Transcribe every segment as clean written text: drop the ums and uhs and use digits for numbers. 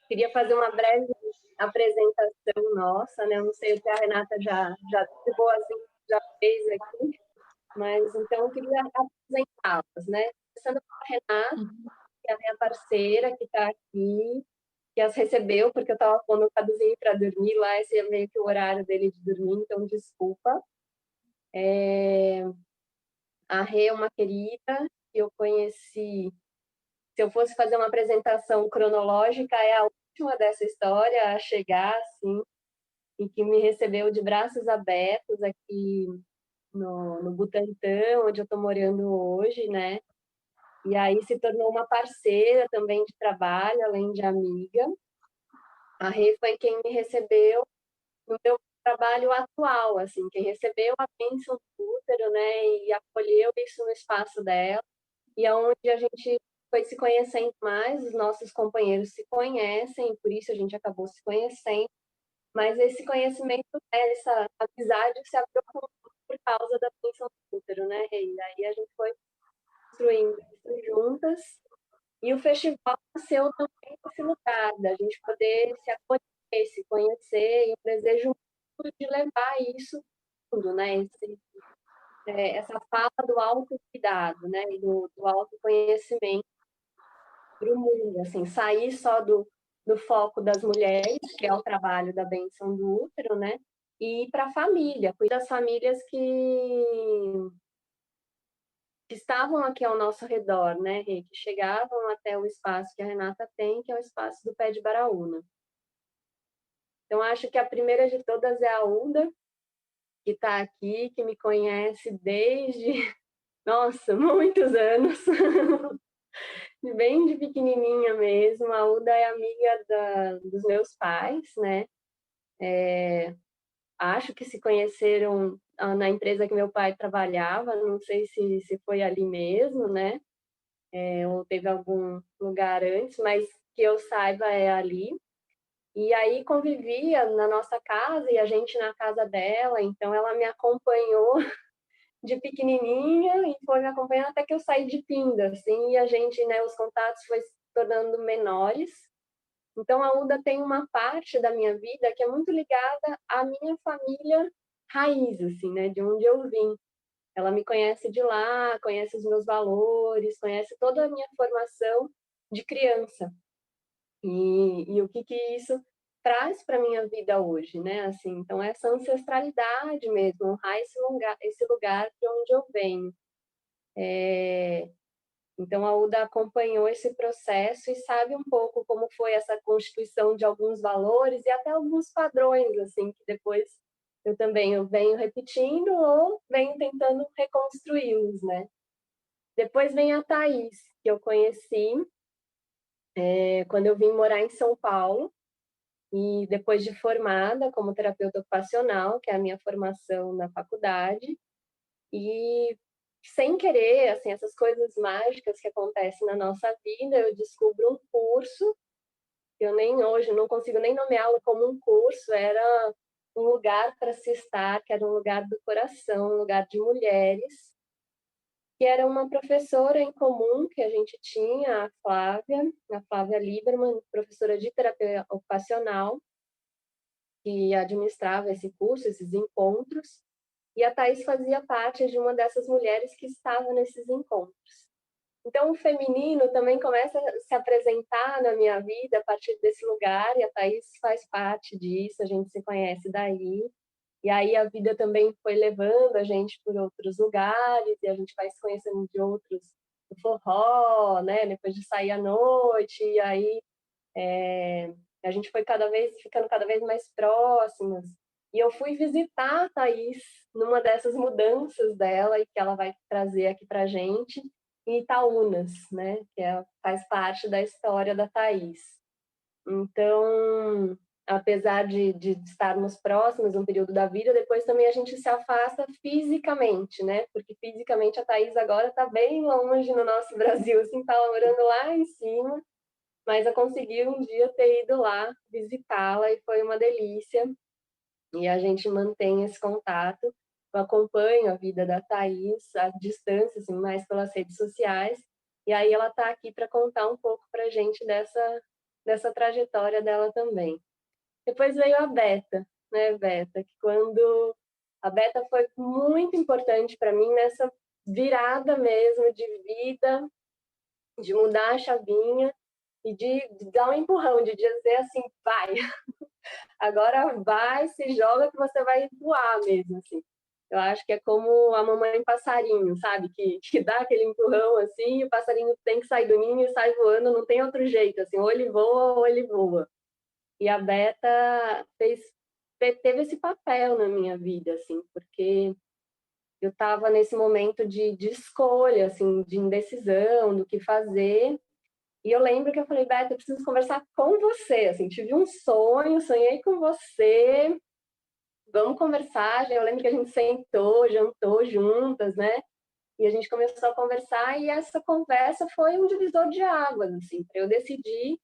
Queria fazer uma breve apresentação nossa, né? Eu não sei o que a Renata já de boazinha já fez aqui, mas então eu queria apresentá-las, né? Começando com a Renata, que é a minha parceira, que está aqui, que as recebeu, porque eu estava pondo o Caduzinho para dormir lá, esse é meio que o horário dele de dormir, então desculpa. A Rê é uma querida que eu conheci. Se eu fosse fazer uma apresentação cronológica, é a última dessa história a chegar, assim, e que me recebeu de braços abertos aqui no Butantã, onde eu estou morando hoje, né? E aí se tornou uma parceira também de trabalho, além de amiga. A Rê foi quem me recebeu no meu trabalho atual, assim, quem recebeu a bênção do útero, né, e acolheu isso no espaço dela, e é onde a gente foi se conhecendo mais, os nossos companheiros se conhecem, por isso a gente acabou se conhecendo, mas esse conhecimento, essa amizade se aprofundou por causa da bênção do útero, né, e aí a gente foi construindo isso juntas, e o festival nasceu também nesse lugar, da gente poder se acolher, se conhecer, e o desejo de levar isso tudo, né? Essa fala do autocuidado, né? E do autoconhecimento para o mundo, assim, sair só do foco das mulheres, que é o trabalho da benção do útero, né? E ir para a família, cuidar das famílias que estavam aqui ao nosso redor, né, Rê? Que chegavam até o espaço que a Renata tem, que é o espaço do Pé de Baraúna. Então, acho que a primeira de todas é a Uda, que está aqui, que me conhece desde, nossa, muitos anos, bem de pequenininha mesmo. A Uda é amiga dos meus pais, né? Acho que se conheceram na empresa que meu pai trabalhava, não sei se foi ali mesmo, né? Ou teve algum lugar antes, mas que eu saiba é ali. E aí convivia na nossa casa e a gente na casa dela, então ela me acompanhou de pequenininha e foi me acompanhando até que eu saí de Pinda, assim, e a gente, né, os contatos foi se tornando menores. Então a Uda tem uma parte da minha vida que é muito ligada à minha família raiz, assim, né, de onde eu vim. Ela me conhece de lá, conhece os meus valores, conhece toda a minha formação de criança. E o que isso traz para minha vida hoje, né? Assim, então essa ancestralidade mesmo, honrar esse lugar de onde eu venho. Então a Uda acompanhou esse processo e sabe um pouco como foi essa constituição de alguns valores e até alguns padrões, assim, que depois eu venho repetindo ou venho tentando reconstruí-los, né? Depois vem a Thaís, que eu conheci quando eu vim morar em São Paulo. E depois de formada como terapeuta ocupacional, que é a minha formação na faculdade, e sem querer, assim, essas coisas mágicas que acontecem na nossa vida, eu descubro um curso, que eu nem hoje não consigo nem nomeá-lo como um curso, era um lugar para se estar, que era um lugar do coração, um lugar de mulheres, que era uma professora em comum que a gente tinha, a Flávia Lieberman, professora de terapia ocupacional, que administrava esse curso, esses encontros, e a Thaís fazia parte de uma dessas mulheres que estava nesses encontros. Então, o feminino também começa a se apresentar na minha vida a partir desse lugar, e a Thaís faz parte disso, a gente se conhece daí. E aí a vida também foi levando a gente por outros lugares, e a gente vai se conhecendo de outros, do forró, né? Depois de sair à noite, e aí a gente foi ficando cada vez mais próximas. E eu fui visitar a Thaís numa dessas mudanças dela e que ela vai trazer aqui para gente em Itaúnas, né? Faz parte da história da Thaís. Então, apesar de estarmos próximos um período da vida, depois também a gente se afasta fisicamente, né? Porque fisicamente a Thaís agora está bem longe no nosso Brasil, assim, está morando lá em cima, mas eu consegui um dia ter ido lá visitá-la e foi uma delícia. E a gente mantém esse contato. Eu acompanho a vida da Thaís à distância, assim, mais pelas redes sociais. E aí ela está aqui para contar um pouco para a gente dessa trajetória dela também. Depois veio a Beta, né, Beta, que quando a Beta foi muito importante para mim nessa virada mesmo de vida, de mudar a chavinha e de dar um empurrão, de dizer assim, vai, agora vai, se joga que você vai voar mesmo, assim. Eu acho que é como a mamãe passarinho, sabe? Que dá aquele empurrão assim, e o passarinho tem que sair do ninho e sai voando, não tem outro jeito, assim, ou ele voa ou ele voa. E a Beta teve esse papel na minha vida, assim, porque eu estava nesse momento de escolha, assim, de indecisão, do que fazer. E eu lembro que eu falei, Beta, eu preciso conversar com você, assim, tive um sonho, sonhei com você, vamos conversar. Eu lembro que a gente sentou, jantou juntas, né? E a gente começou a conversar e essa conversa foi um divisor de águas, assim, para eu decidir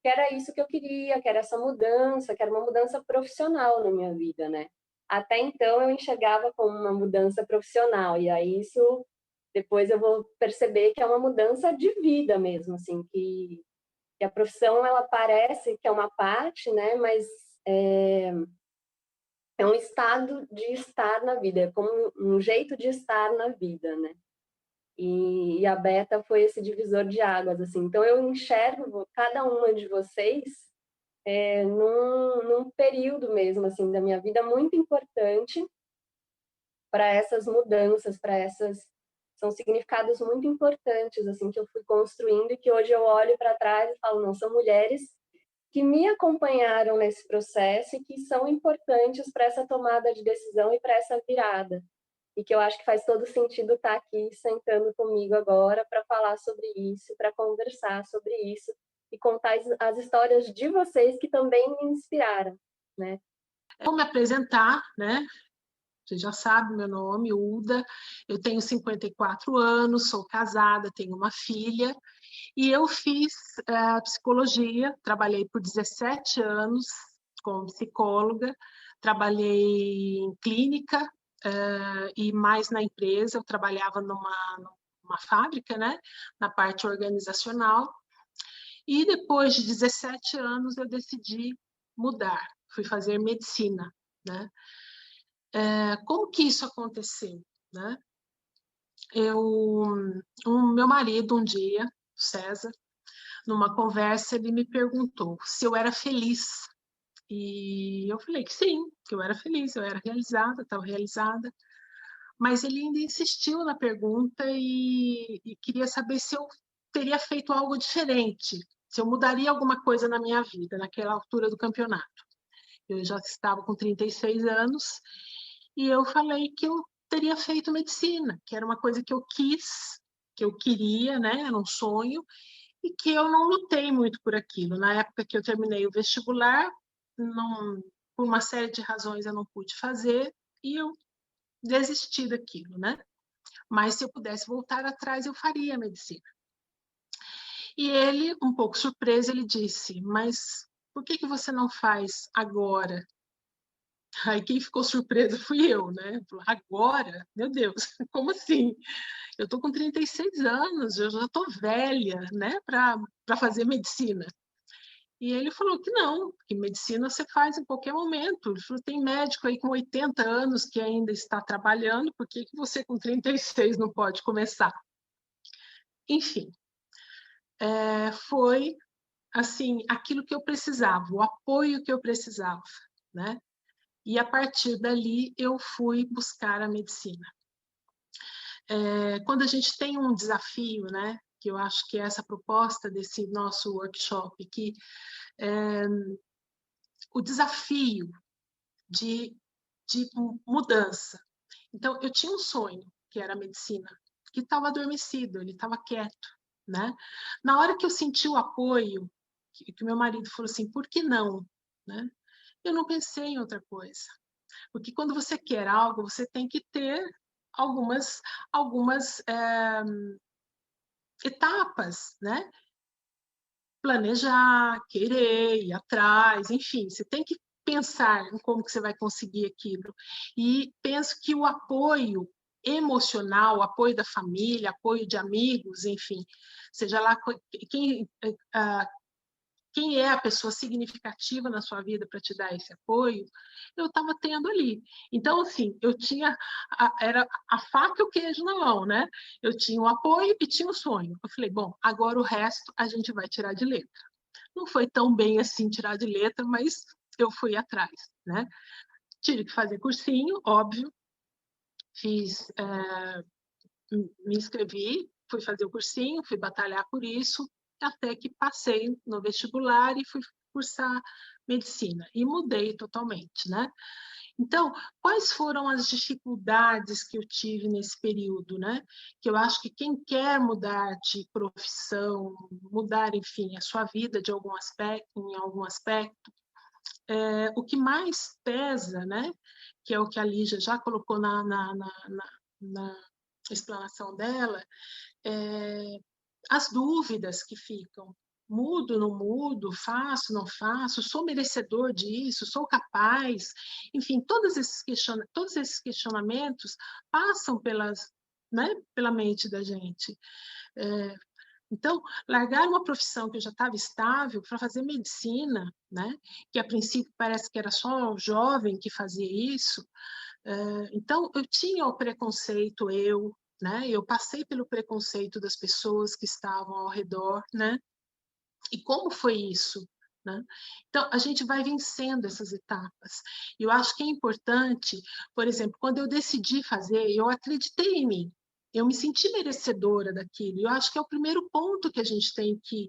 que era isso que eu queria, que era essa mudança, que era uma mudança profissional na minha vida, né? Até então eu enxergava como uma mudança profissional, e aí isso depois eu vou perceber que é uma mudança de vida mesmo, assim, que a profissão ela parece que é uma parte, né? Mas é um estado de estar na vida, é como um jeito de estar na vida, né? E a Beta foi esse divisor de águas, assim. Então eu enxergo cada uma de vocês num período mesmo assim da minha vida muito importante para essas mudanças, para essas são significados muito importantes assim que eu fui construindo e que hoje eu olho para trás e falo, não, são mulheres que me acompanharam nesse processo e que são importantes para essa tomada de decisão e para essa virada. E que eu acho que faz todo sentido estar aqui sentando comigo agora para falar sobre isso, para conversar sobre isso e contar as histórias de vocês que também me inspiraram, né? Vou me apresentar, né? Você já sabe meu nome, Uda. Eu tenho 54 anos, sou casada, tenho uma filha. E eu fiz psicologia, trabalhei por 17 anos como psicóloga, trabalhei em clínica e mais na empresa. Eu trabalhava numa fábrica, né? Na parte organizacional. E depois de 17 anos eu decidi mudar, fui fazer medicina, né? Como que isso aconteceu, né? Meu marido um dia, César, numa conversa ele me perguntou se eu era feliz e eu falei que sim, que eu era feliz, eu era realizada, estava realizada, mas ele ainda insistiu na pergunta e queria saber se eu teria feito algo diferente, se eu mudaria alguma coisa na minha vida naquela altura do campeonato. Eu já estava com 36 anos e eu falei que eu teria feito medicina, que era uma coisa que eu quis, que eu queria, né? Era um sonho, e que eu não lutei muito por aquilo. Na época que eu terminei o vestibular, não, por uma série de razões eu não pude fazer e eu desisti daquilo, né? Mas se eu pudesse voltar atrás, eu faria medicina. E ele, um pouco surpreso, ele disse, mas por que você não faz agora? Aí quem ficou surpreso fui eu, né? Falei, agora? Meu Deus, como assim? Eu tô com 36 anos, eu já tô velha, né, para fazer medicina. E ele falou que não, que medicina você faz em qualquer momento. Ele falou, tem médico aí com 80 anos que ainda está trabalhando, por que você com 36 não pode começar? Enfim, foi assim, aquilo que eu precisava, o apoio que eu precisava, né? E a partir dali eu fui buscar a medicina. Quando a gente tem um desafio, né? Que eu acho que é essa proposta desse nosso workshop aqui, o desafio de, de mudança. Então, eu tinha um sonho, que era a medicina, que estava adormecido, ele estava quieto, né? Na hora que eu senti o apoio, que meu marido falou assim, por que não? Né? Eu não pensei em outra coisa. Porque quando você quer algo, você tem que ter algumas etapas, né? Planejar, querer, ir atrás, enfim, você tem que pensar em como que você vai conseguir aquilo. E penso que o apoio emocional, apoio da família, apoio de amigos, enfim, seja lá quem é a pessoa significativa na sua vida para te dar esse apoio, eu estava tendo ali. Então, assim, eu tinha, era a faca e o queijo na mão, né? Eu tinha o apoio e tinha o sonho. Eu falei, bom, agora o resto a gente vai tirar de letra. Não foi tão bem assim tirar de letra, mas eu fui atrás, né? Tive que fazer cursinho, óbvio, me inscrevi, fui fazer o cursinho, fui batalhar por isso, até que passei no vestibular e fui cursar medicina. E mudei totalmente, né? Então, quais foram as dificuldades que eu tive nesse período, né? Que eu acho que quem quer mudar de profissão, mudar, enfim, a sua vida de algum aspecto, em algum aspecto, o que mais pesa, né? Que é o que a Lígia já colocou na explanação dela, as dúvidas que ficam. Mudo, não mudo, faço, não faço, sou merecedor disso, sou capaz. Enfim, todos esses questionamentos passam pela mente da gente. Então, largar uma profissão que eu já estava estável para fazer medicina, né? Que a princípio parece que era só o jovem que fazia isso. Então, eu tinha o preconceito, né? Eu passei pelo preconceito das pessoas que estavam ao redor, né? E como foi isso? Né? Então, a gente vai vencendo essas etapas. E eu acho que é importante, por exemplo, quando eu decidi fazer, eu acreditei em mim. Eu me senti merecedora daquilo. E eu acho que é o primeiro ponto que a gente tem que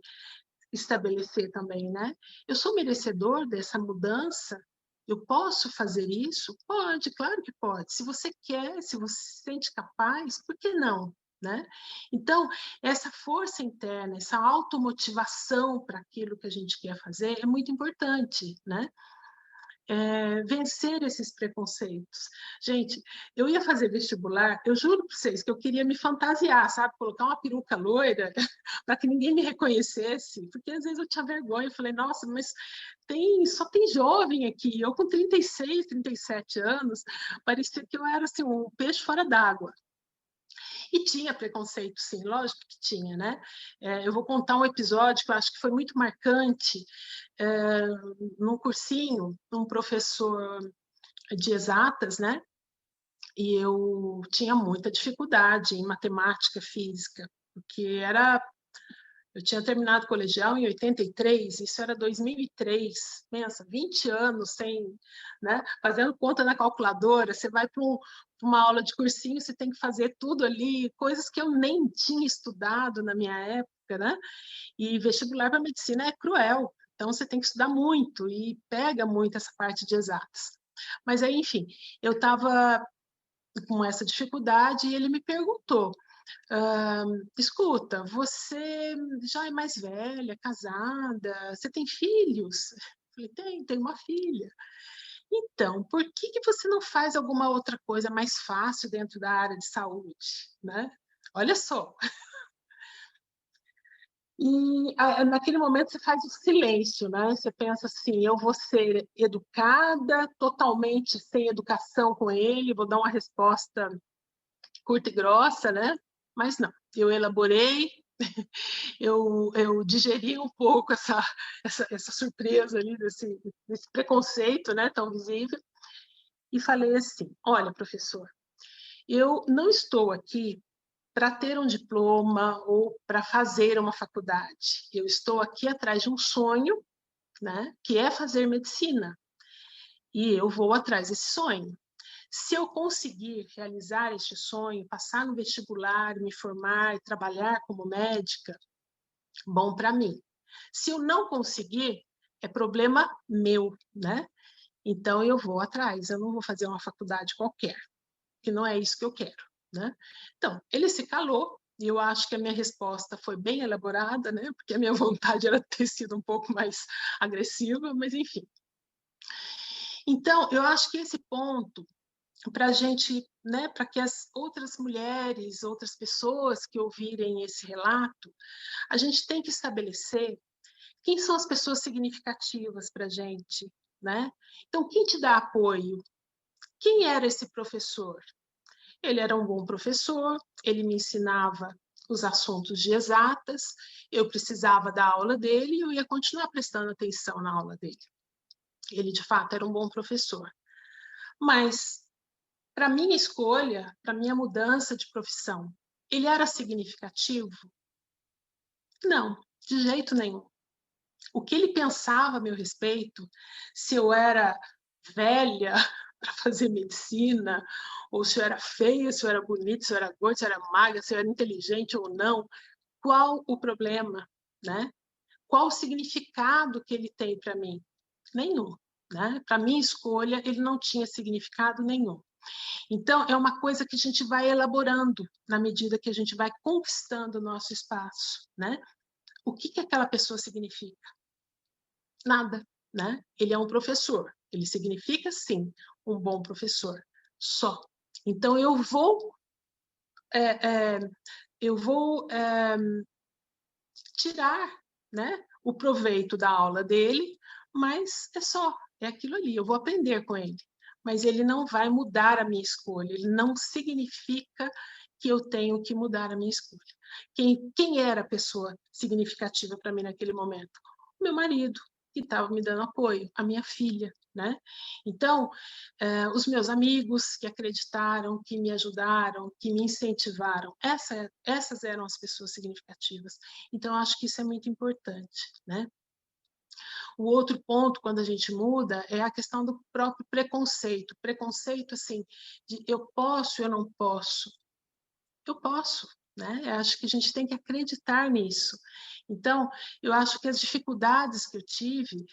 estabelecer também, né? Eu sou merecedor dessa mudança? Eu posso fazer isso? Pode, claro que pode. Se você quer, se você se sente capaz, por que não? Né? Então, essa força interna, essa automotivação para aquilo que a gente quer fazer é muito importante, né? Vencer esses preconceitos. Gente, eu ia fazer vestibular, eu juro para vocês que eu queria me fantasiar, sabe? Colocar uma peruca loira para que ninguém me reconhecesse, porque às vezes eu tinha vergonha, eu falei, nossa, mas só tem jovem aqui. Eu com 36, 37 anos, parecia que eu era assim, um peixe fora d'água. E tinha preconceito, sim, lógico que tinha, né? Eu vou contar um episódio que eu acho que foi muito marcante. Num cursinho, um professor de exatas, né? E eu tinha muita dificuldade em matemática, física, porque eu tinha terminado o colegial em 83, isso era 2003, pensa, 20 anos sem, né, fazendo conta na calculadora, você vai para uma aula de cursinho, você tem que fazer tudo ali, coisas que eu nem tinha estudado na minha época, né? E vestibular para medicina é cruel, então você tem que estudar muito e pega muito essa parte de exatas. Mas aí, enfim, eu estava com essa dificuldade e ele me perguntou, escuta, você já é mais velha, casada, você tem filhos? Eu falei, tenho uma filha. Então, por que você não faz alguma outra coisa mais fácil dentro da área de saúde, né? Olha só. E naquele momento você faz o silêncio, né? Você pensa assim, eu vou ser educada, totalmente sem educação com ele, vou dar uma resposta curta e grossa, né? Mas não, eu elaborei, eu digeri um pouco essa surpresa ali, desse preconceito, né, tão visível, e falei assim, olha, professor, eu não estou aqui para ter um diploma ou para fazer uma faculdade. Eu estou aqui atrás de um sonho, né, que é fazer medicina. E eu vou atrás desse sonho. Se eu conseguir realizar este sonho, passar no vestibular, me formar e trabalhar como médica, bom para mim. Se eu não conseguir, é problema meu, né? Então eu vou atrás, eu não vou fazer uma faculdade qualquer, que não é isso que eu quero, né? Então, ele se calou, e eu acho que a minha resposta foi bem elaborada, né? Porque a minha vontade era ter sido um pouco mais agressiva, mas enfim. Então, eu acho que esse ponto, para a gente, né, para que as outras mulheres, outras pessoas que ouvirem esse relato, a gente tem que estabelecer quem são as pessoas significativas para a gente, né? Então, quem te dá apoio? Quem era esse professor? Ele era um bom professor, ele me ensinava os assuntos de exatas, eu precisava da aula dele e eu ia continuar prestando atenção na aula dele. Ele, de fato, era um bom professor. Mas, para minha escolha, para minha mudança de profissão, ele era significativo? Não, de jeito nenhum. O que ele pensava a meu respeito, se eu era velha para fazer medicina, ou se eu era feia, se eu era bonita, se eu era gorda, se eu era magra, se eu era inteligente ou não, qual o problema, né? Qual o significado que ele tem para mim? Nenhum, né? Para minha escolha, ele não tinha significado nenhum. Então, é uma coisa que a gente vai elaborando na medida que a gente vai conquistando o nosso espaço, né? O que aquela pessoa significa? Nada, né? Ele é um professor. Ele significa, sim, um bom professor. Só. Então, é, é, eu vou tirar, né, o proveito da aula dele, mas é só, é aquilo ali, eu vou aprender com ele. Mas ele não vai mudar a minha escolha, ele não significa que eu tenho que mudar a minha escolha. Quem era a pessoa significativa para mim naquele momento? O meu marido, que estava me dando apoio, a minha filha, né? Então, os meus amigos que acreditaram, que me ajudaram, que me incentivaram, essas eram as pessoas significativas. Então, acho que isso é muito importante, né? O outro ponto, quando a gente muda, é a questão do próprio preconceito. Preconceito, assim, de eu posso, eu não posso. Eu posso, né? Eu acho que a gente tem que acreditar nisso. Então, eu acho que as dificuldades que eu tive,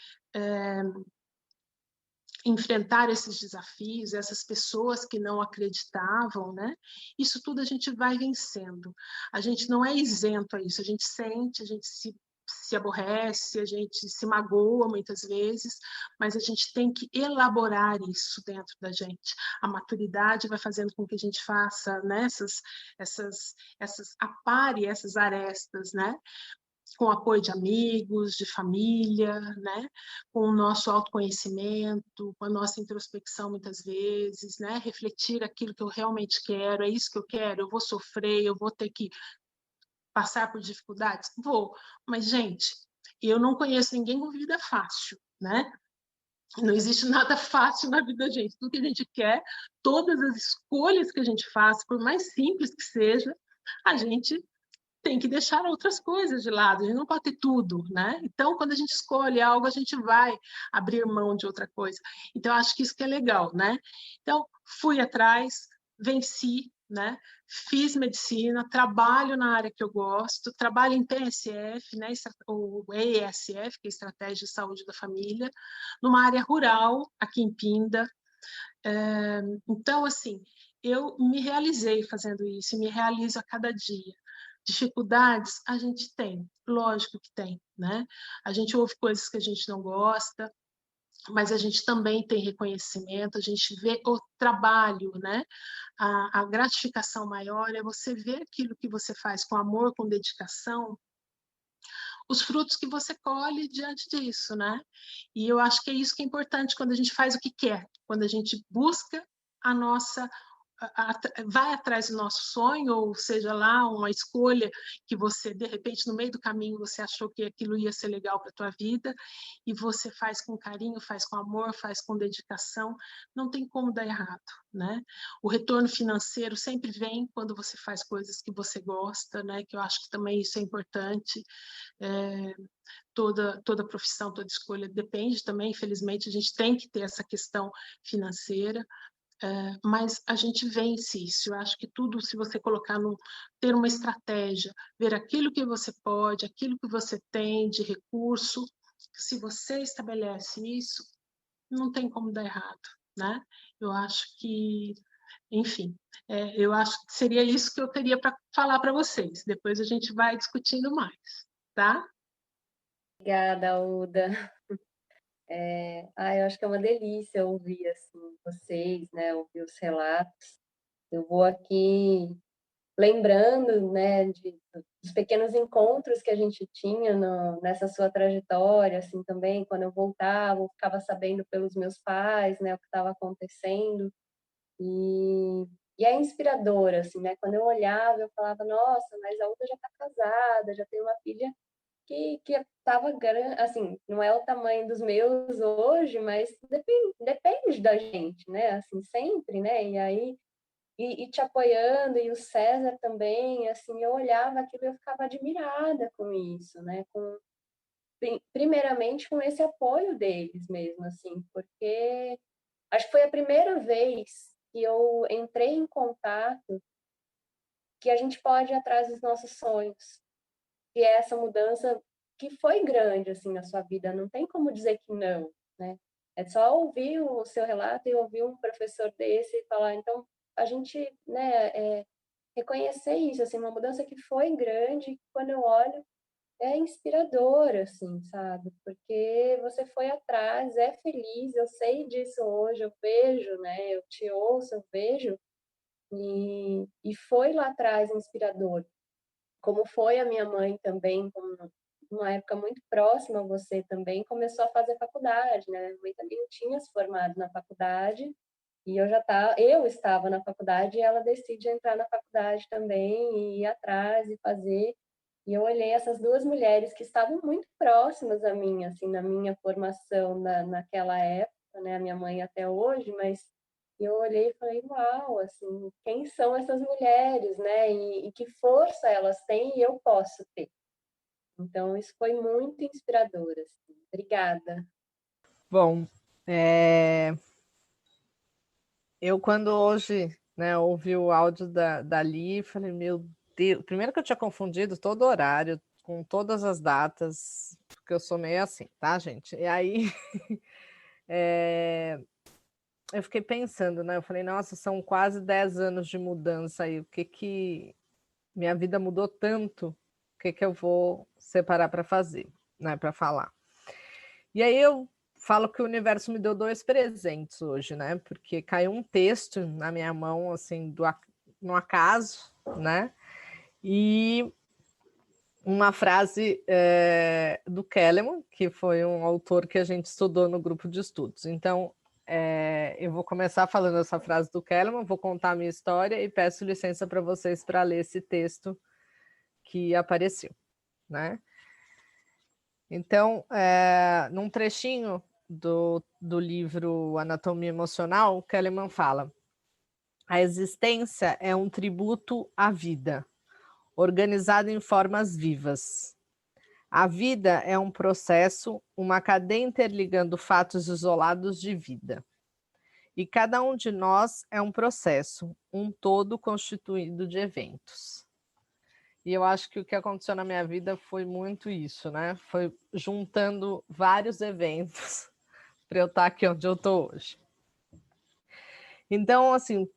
enfrentar esses desafios, essas pessoas que não acreditavam, né? Isso tudo a gente vai vencendo. A gente não é isento a isso, a gente sente, a gente se aborrece, a gente se magoa muitas vezes, mas a gente tem que elaborar isso dentro da gente. A maturidade vai fazendo com que a gente faça nessas, apare essas arestas, né? Com o apoio de amigos, de família, né? Com o nosso autoconhecimento, com a nossa introspecção muitas vezes, né? Refletir aquilo que eu realmente quero, é isso que eu quero, eu vou sofrer, eu vou ter que passar por dificuldades? Vou, mas, gente, eu não conheço ninguém com vida fácil, né? Não existe nada fácil na vida da gente. Tudo que a gente quer, todas as escolhas que a gente faz, por mais simples que seja, a gente tem que deixar outras coisas de lado, a gente não pode ter tudo, né? Então, quando a gente escolhe algo, a gente vai abrir mão de outra coisa. Então, acho que isso que é legal, né? Então, fui atrás, venci, né? Fiz medicina, trabalho na área que eu gosto, trabalho em PSF, né? O ESF, que é Estratégia de Saúde da Família, numa área rural, aqui em Pinda. Então, assim, eu me realizei fazendo isso, me realizo a cada dia. Dificuldades a gente tem, lógico que tem, né? A gente ouve coisas que a gente não gosta, mas a gente também tem reconhecimento, a gente vê o trabalho, né? A gratificação maior é você ver aquilo que você faz com amor, com dedicação, os frutos que você colhe diante disso, né? E eu acho que é isso que é importante quando a gente faz o que quer, quando a gente busca a nossa vai atrás do nosso sonho, ou seja lá, uma escolha que você, de repente, no meio do caminho, você achou que aquilo ia ser legal para a tua vida, e você faz com carinho, faz com amor, faz com dedicação, não tem como dar errado, né? O retorno financeiro sempre vem quando você faz coisas que você gosta, né? Que eu acho que também isso é importante. É, toda profissão, toda escolha depende também, infelizmente, a gente tem que ter essa questão financeira, mas a gente vence isso. Eu acho que tudo, se você colocar ter uma estratégia, ver aquilo que você pode, aquilo que você tem de recurso, se você estabelece isso, não tem como dar errado, né? Eu acho que, enfim, eu acho que seria isso que eu teria para falar para vocês. Depois a gente vai discutindo mais, tá? Obrigada, Uda. Eu acho que é uma delícia ouvir assim, vocês, né, ouvir os relatos. Eu vou aqui lembrando, né, dos pequenos encontros que a gente tinha nessa sua trajetória, assim, também, quando eu voltava, eu ficava sabendo pelos meus pais, né, o que estava acontecendo, e E é inspirador, assim, né? Quando eu olhava, eu falava, nossa, mas a outra já está casada, já tem uma filha que estava grande, assim, não é o tamanho dos meus hoje, mas depende da gente, né? Assim, sempre, né? E aí, e te apoiando, e o César também, assim, eu olhava aquilo e eu ficava admirada com isso, né? Primeiramente com esse apoio deles mesmo, assim, porque acho que foi a primeira vez que eu entrei em contato que a gente pode ir atrás dos nossos sonhos, que é essa mudança que foi grande assim na sua vida, não tem como dizer que não, né? É só ouvir o seu relato e ouvir um professor desse e falar, então a gente, né, reconhecer isso, assim, uma mudança que foi grande, quando eu olho é inspirador, assim, sabe? Porque você foi atrás, é feliz, eu sei disso hoje, eu vejo, né? Eu te ouço, eu vejo, e foi lá atrás inspirador. Como foi a minha mãe também, como numa época muito próxima a você também, começou a fazer faculdade, né? Minha mãe também tinha se formado na faculdade, e eu estava na faculdade e ela decide entrar na faculdade também e ir atrás e fazer. E eu olhei essas duas mulheres que estavam muito próximas a mim, assim, na minha formação naquela época, né? A minha mãe até hoje, mas eu olhei e falei, uau, assim, quem são essas mulheres, né? E que força elas têm e eu posso ter. Então, isso foi muito inspirador, assim. Obrigada. Bom, eu quando hoje, né, ouvi o áudio da Li, falei, meu Deus, primeiro que eu tinha confundido todo o horário, com todas as datas, porque eu sou meio assim, tá, gente? E aí, eu fiquei pensando, né, eu falei, nossa, são quase 10 anos de mudança aí, o que que minha vida mudou tanto, o que que eu vou separar para fazer, né, para falar. E aí eu falo que o universo me deu 2 presentes hoje, né? Porque caiu um texto na minha mão, assim, no acaso, né? E uma frase do Kellerman, que foi um autor que a gente estudou no grupo de estudos. Então, eu vou começar falando essa frase do Kellerman, vou contar a minha história e peço licença para vocês para ler esse texto que apareceu, né? Então, num trechinho do livro Anatomia Emocional, o Kellerman fala: a existência é um tributo à vida, organizado em formas vivas. A vida é um processo, uma cadeia interligando fatos isolados de vida. E cada um de nós é um processo, um todo constituído de eventos. E eu acho que o que aconteceu na minha vida foi muito isso, né? Foi juntando vários eventos para eu estar aqui onde eu estou hoje. Então, assim,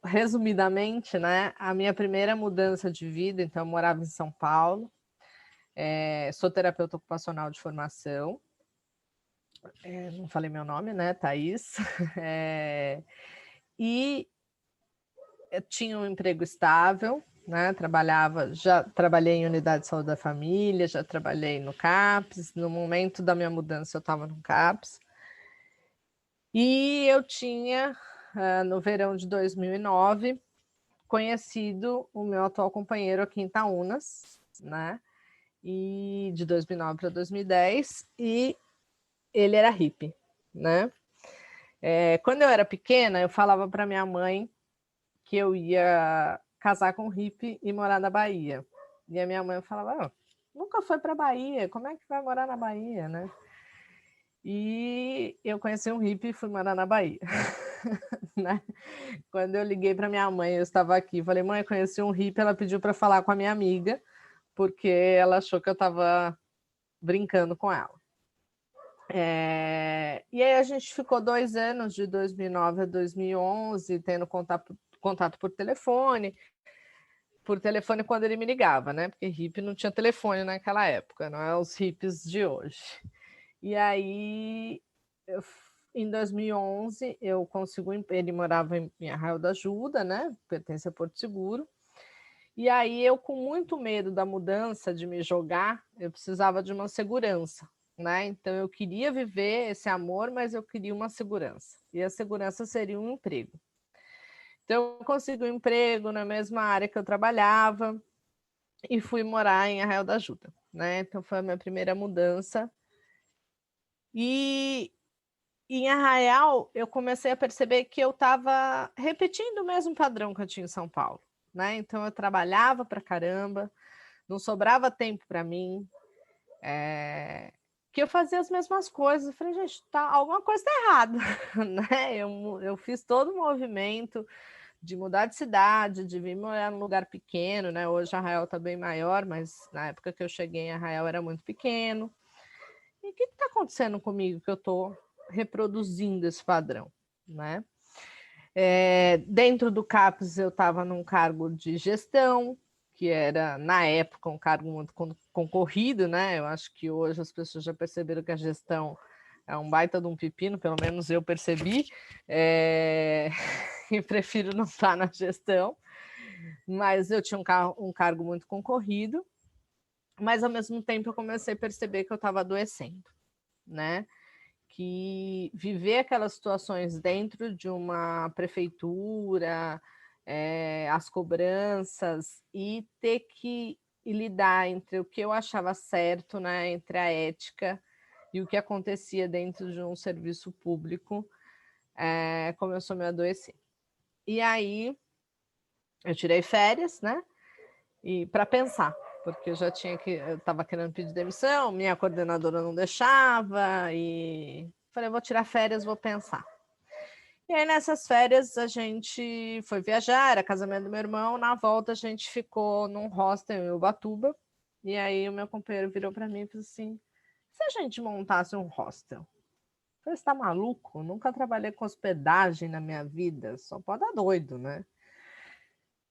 resumidamente, né? A minha primeira mudança de vida, então eu morava em São Paulo, sou terapeuta ocupacional de formação, não falei meu nome, né? Thaís. E eu tinha um emprego estável, né? Já trabalhei em unidade de saúde da família, já trabalhei no CAPS. No momento da minha mudança, eu estava no CAPS. E eu tinha, no verão de 2009, conhecido o meu atual companheiro aqui em Itaúnas, né? E de 2009 para 2010, e ele era hippie, né? Quando eu era pequena, eu falava para minha mãe que eu ia casar com um hippie e morar na Bahia. E a minha mãe falava, nunca foi para Bahia, como é que vai morar na Bahia, né? E eu conheci um hippie e fui morar na Bahia. Né? Quando eu liguei para minha mãe, eu estava aqui, falei, mãe, eu conheci um hippie, ela pediu para falar com a minha amiga, porque ela achou que eu estava brincando com ela. E aí a gente ficou 2 anos, de 2009 a 2011, tendo contato por telefone quando ele me ligava, né? Porque hippie não tinha telefone naquela época, não é os hippies de hoje. E aí, em 2011, eu consigo ele morava em Arraial da Ajuda, né? Pertence a Porto Seguro. E aí eu, com muito medo da mudança, de me jogar, eu precisava de uma segurança, né? Então eu queria viver esse amor, mas eu queria uma segurança. E a segurança seria um emprego. Então, eu consegui um emprego na mesma área que eu trabalhava e fui morar em Arraial da Ajuda, né? Então, foi a minha primeira mudança. E em Arraial, eu comecei a perceber que eu estava repetindo o mesmo padrão que eu tinha em São Paulo, né? Então, eu trabalhava pra caramba, não sobrava tempo para mim, que eu fazia as mesmas coisas. Eu falei, gente, alguma coisa tá errada, né? Eu fiz todo o movimento de mudar de cidade, de vir morar num lugar pequeno, né? Hoje Arraial está bem maior, mas na época que eu cheguei em Arraial era muito pequeno. E o que está acontecendo comigo que eu estou reproduzindo esse padrão, né? Dentro do CAPES eu estava num cargo de gestão, que era, na época, um cargo muito concorrido, né? Eu acho que hoje as pessoas já perceberam que a gestão é um baita de um pepino, pelo menos eu percebi, e prefiro não estar na gestão, mas eu tinha um cargo muito concorrido, mas ao mesmo tempo eu comecei a perceber que eu estava adoecendo, né? Que viver aquelas situações dentro de uma prefeitura, as cobranças, e ter que lidar entre o que eu achava certo, né, entre a ética e o que acontecia dentro de um serviço público, começou a me adoecer. E aí eu tirei férias, né, e para pensar, porque eu estava querendo pedir demissão, minha coordenadora não deixava, e falei, vou tirar férias, vou pensar. E aí, nessas férias, a gente foi viajar, era casamento do meu irmão, na volta a gente ficou num hostel em Ubatuba, e aí o meu companheiro virou para mim e falou assim, se a gente montasse um hostel? Eu falei, você tá maluco? Eu nunca trabalhei com hospedagem na minha vida, só pode dar doido, né?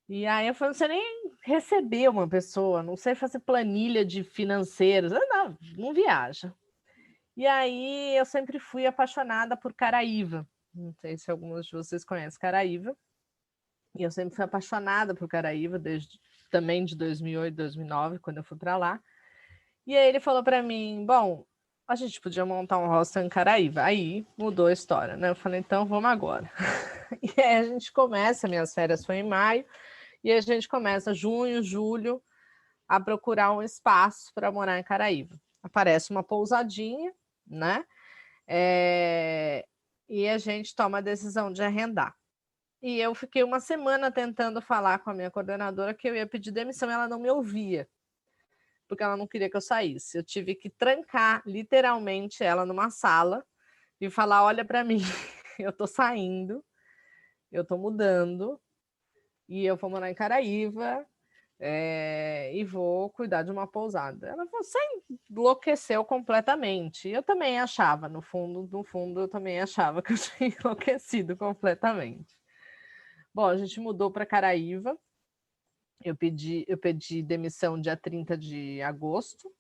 E aí eu falei, você nem receber uma pessoa, não sei fazer planilha de financeiros, não viaja. E aí eu sempre fui apaixonada por Caraíva, não sei se alguns de vocês conhecem Caraíva, e eu sempre fui apaixonada por Caraíva, desde também de 2008, 2009, quando eu fui para lá. E aí ele falou para mim, bom, a gente podia montar um hostel em Caraíva. Aí mudou a história, né? Eu falei, então vamos agora. E aí a gente começa, minhas férias foi em maio, e a gente começa junho, julho, a procurar um espaço para morar em Caraíva. Aparece uma pousadinha, né? E a gente toma a decisão de arrendar. E eu fiquei uma semana tentando falar com a minha coordenadora que eu ia pedir demissão, e ela não me ouvia, porque ela não queria que eu saísse. Eu tive que trancar, literalmente, ela numa sala e falar, olha para mim, eu tô saindo, eu tô mudando, e eu vou morar em Caraíva, e vou cuidar de uma pousada. Ela falou, você enlouqueceu completamente. Eu também achava, no fundo, eu também achava que eu tinha enlouquecido completamente. Bom, a gente mudou para Caraíva, eu pedi demissão dia 30 de agosto,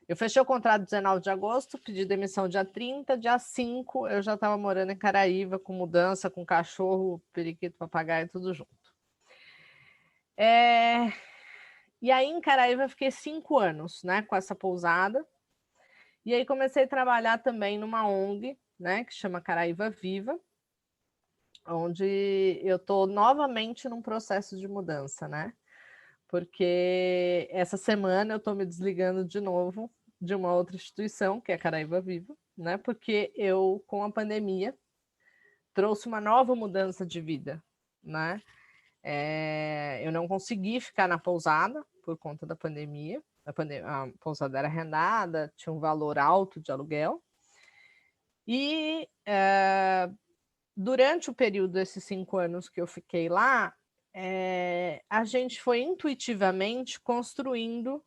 eu fechei o contrato 19 de agosto, pedi demissão dia 30, dia 5 eu já estava morando em Caraíva, com mudança, com cachorro, periquito, papagaio, tudo junto. E aí em Caraíva eu fiquei 5 anos, né, com essa pousada. E aí comecei a trabalhar também numa ONG, né, que chama Caraíva Viva, onde eu estou novamente num processo de mudança, né? Porque essa semana eu estou me desligando de novo de uma outra instituição, que é a Caraíva Viva, né? Porque eu, com a pandemia, trouxe uma nova mudança de vida, né? Eu não consegui ficar na pousada por conta da pandemia. A pousada era arrendada, tinha um valor alto de aluguel. E durante o período desses 5 anos que eu fiquei lá, a gente foi intuitivamente construindo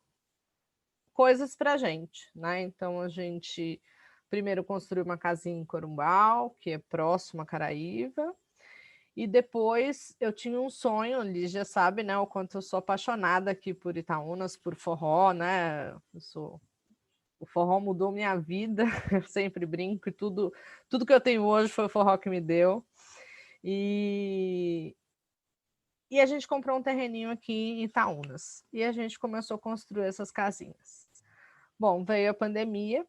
coisas para a gente, né? Então a gente primeiro construiu uma casinha em Corumbau, que é próximo a Caraíva, e depois eu tinha um sonho, Lígia sabe, né, o quanto eu sou apaixonada aqui por Itaúnas, por forró, né? O forró mudou minha vida, eu sempre brinco, e tudo que eu tenho hoje foi o forró que me deu. E a gente comprou um terreninho aqui em Itaúnas, e a gente começou a construir essas casinhas. Bom, veio a pandemia,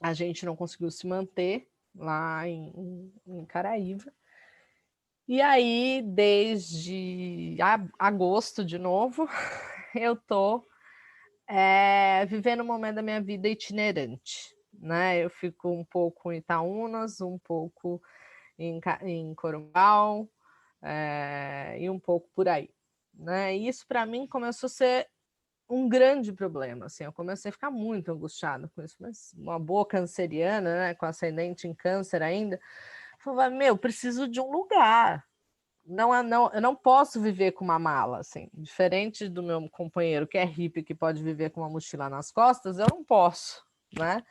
a gente não conseguiu se manter lá em Caraíva, E aí, desde agosto de novo, eu tô vivendo um momento da minha vida itinerante, né? Eu fico um pouco em Itaúnas, um pouco em Corumbau, e um pouco por aí, né? E isso para mim começou a ser um grande problema, assim, eu comecei a ficar muito angustiada com isso, mas uma boa canceriana, né, com ascendente em câncer ainda, falei, preciso de um lugar, eu não posso viver com uma mala, assim, diferente do meu companheiro que é hippie, que pode viver com uma mochila nas costas, eu não posso, né?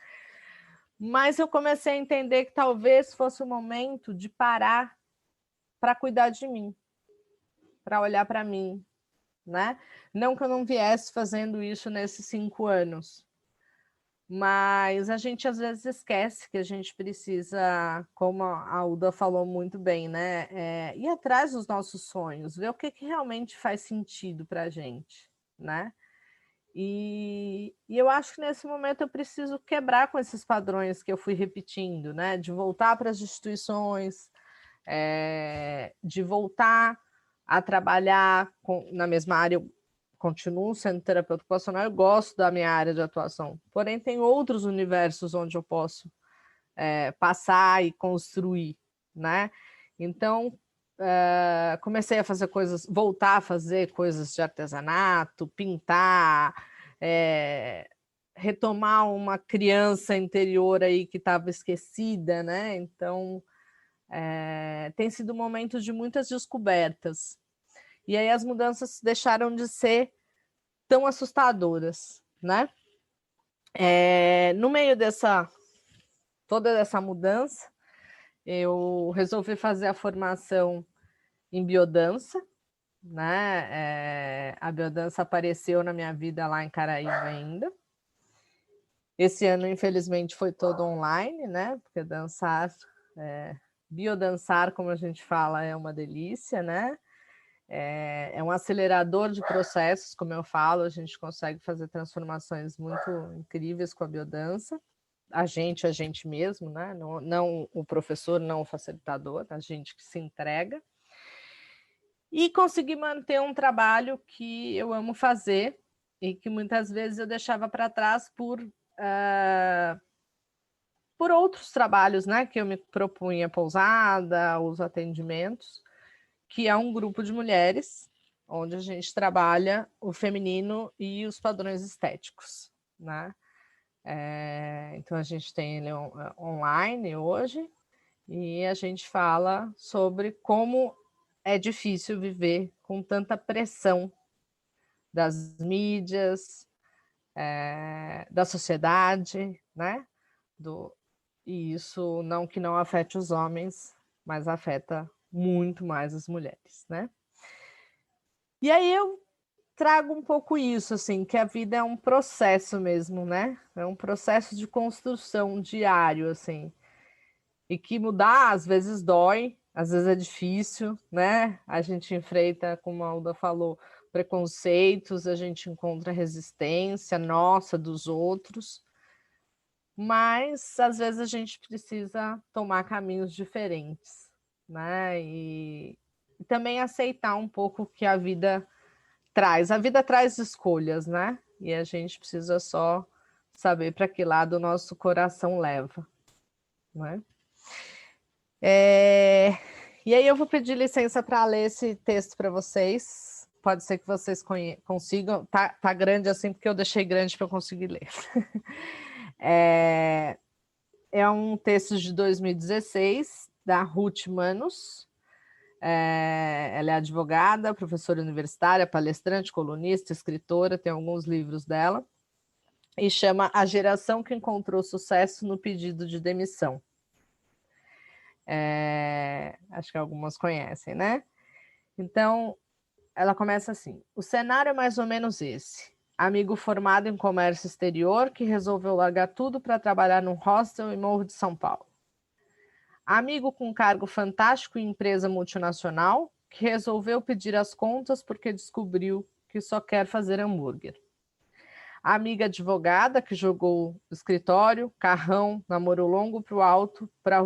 Mas eu comecei a entender que talvez fosse o momento de parar para cuidar de mim, para olhar para mim, né? Não que eu não viesse fazendo isso nesses 5 anos, mas a gente às vezes esquece que a gente precisa, como a Uda falou muito bem, né? Ir atrás dos nossos sonhos, ver o que realmente faz sentido para a gente, né? E eu acho que nesse momento eu preciso quebrar com esses padrões que eu fui repetindo, né? De voltar para as instituições, de voltar a trabalhar na mesma área. Eu continuo sendo terapeuta ocupacional, eu gosto da minha área de atuação, porém tem outros universos onde eu posso passar e construir, né? Então, comecei a fazer coisas, voltar a fazer coisas de artesanato, pintar, retomar uma criança interior aí que estava esquecida, né? Então, tem sido um momento de muitas descobertas. E aí as mudanças deixaram de ser tão assustadoras, né? No meio toda essa mudança, eu resolvi fazer a formação em biodança, né? A biodança apareceu na minha vida lá em Caraíba ainda. Esse ano, infelizmente, foi todo online, né? Porque biodançar, como a gente fala, é uma delícia, né? É um acelerador de processos, como eu falo, a gente consegue fazer transformações muito incríveis com a biodança. A gente mesmo, né? Não o professor, não o facilitador, a gente que se entrega. E conseguir manter um trabalho que eu amo fazer e que muitas vezes eu deixava para trás por outros trabalhos, né? Que eu me propunha pousada, os atendimentos, que é um grupo de mulheres onde a gente trabalha o feminino e os padrões estéticos, né? Então a gente tem ele online hoje e a gente fala sobre como é difícil viver com tanta pressão das mídias, da sociedade, né? E isso não que não afete os homens, mas afeta muito mais as mulheres, né? E aí eu trago um pouco isso, assim, que a vida é um processo mesmo, né? É um processo de construção diário, assim. E que mudar às vezes dói, às vezes é difícil, né? A gente enfrenta, como a Alda falou, preconceitos, a gente encontra resistência nossa, dos outros, mas às vezes a gente precisa tomar caminhos diferentes, né? E também aceitar um pouco o que a vida traz. A vida traz escolhas, né? E a gente precisa só saber para que lado o nosso coração leva, né? E aí eu vou pedir licença para ler esse texto para vocês. Pode ser que vocês consigam. Tá grande assim, porque eu deixei grande para eu conseguir ler. É um texto de 2016, da Ruth Manus. Ela é advogada, professora universitária, palestrante, colunista, escritora, tem alguns livros dela. E chama A Geração que Encontrou Sucesso no Pedido de Demissão. Acho que algumas conhecem, né? Então, ela começa assim: o cenário é mais ou menos esse. Amigo formado em comércio exterior que resolveu largar tudo para trabalhar num hostel em Morro de São Paulo. Amigo com cargo fantástico em empresa multinacional que resolveu pedir as contas porque descobriu que só quer fazer hambúrguer. A amiga advogada que jogou escritório, carrão, namoro longo para o alto para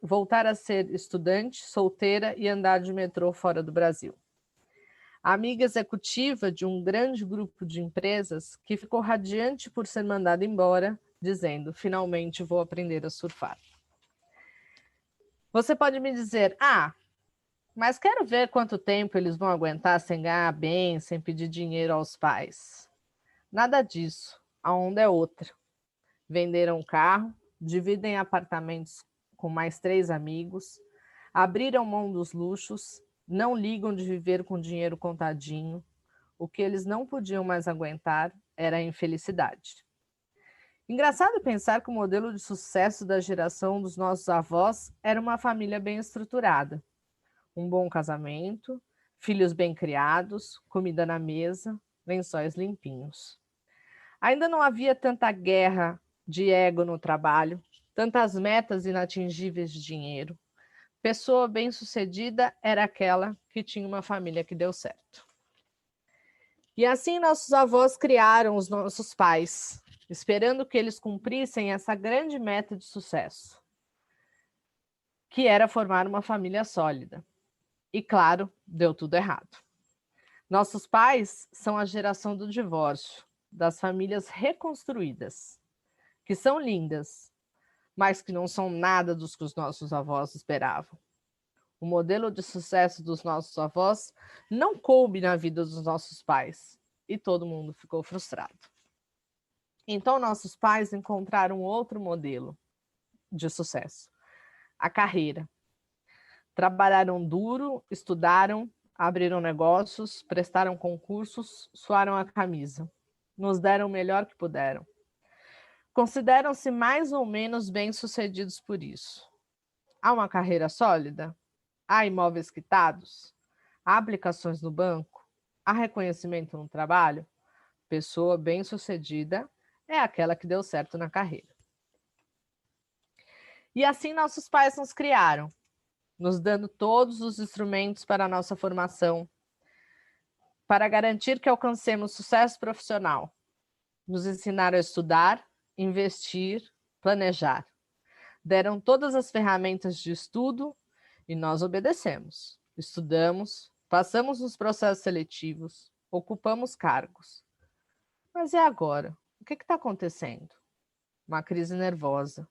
voltar a ser estudante, solteira e andar de metrô fora do Brasil. A amiga executiva de um grande grupo de empresas que ficou radiante por ser mandada embora, dizendo, finalmente vou aprender a surfar. Você pode me dizer, mas quero ver quanto tempo eles vão aguentar sem ganhar bem, sem pedir dinheiro aos pais. Nada disso, a onda é outra. Venderam um carro, dividem apartamentos com mais 3 amigos, abriram mão dos luxos, não ligam de viver com dinheiro contadinho. O que eles não podiam mais aguentar era a infelicidade. Engraçado pensar que o modelo de sucesso da geração dos nossos avós era uma família bem estruturada. Um bom casamento, filhos bem criados, comida na mesa, lençóis limpinhos. Ainda não havia tanta guerra de ego no trabalho, tantas metas inatingíveis de dinheiro. Pessoa bem-sucedida era aquela que tinha uma família que deu certo. E assim nossos avós criaram os nossos pais, esperando que eles cumprissem essa grande meta de sucesso, que era formar uma família sólida. E claro, deu tudo errado. Nossos pais são a geração do divórcio, das famílias reconstruídas, que são lindas, mas que não são nada dos que os nossos avós esperavam. O modelo de sucesso dos nossos avós não coube na vida dos nossos pais e todo mundo ficou frustrado. Então, nossos pais encontraram outro modelo de sucesso, a carreira. Trabalharam duro, estudaram, abriram negócios, prestaram concursos, suaram a camisa. Nos deram o melhor que puderam. Consideram-se mais ou menos bem-sucedidos por isso. Há uma carreira sólida? Há imóveis quitados? Há aplicações no banco? Há reconhecimento no trabalho? Pessoa bem-sucedida é aquela que deu certo na carreira. E assim nossos pais nos criaram, nos dando todos os instrumentos para a nossa formação, para garantir que alcancemos sucesso profissional. Nos ensinaram a estudar, investir, planejar. Deram todas as ferramentas de estudo e nós obedecemos. Estudamos, passamos nos processos seletivos, ocupamos cargos. Mas e agora? O que está acontecendo? Uma crise nervosa.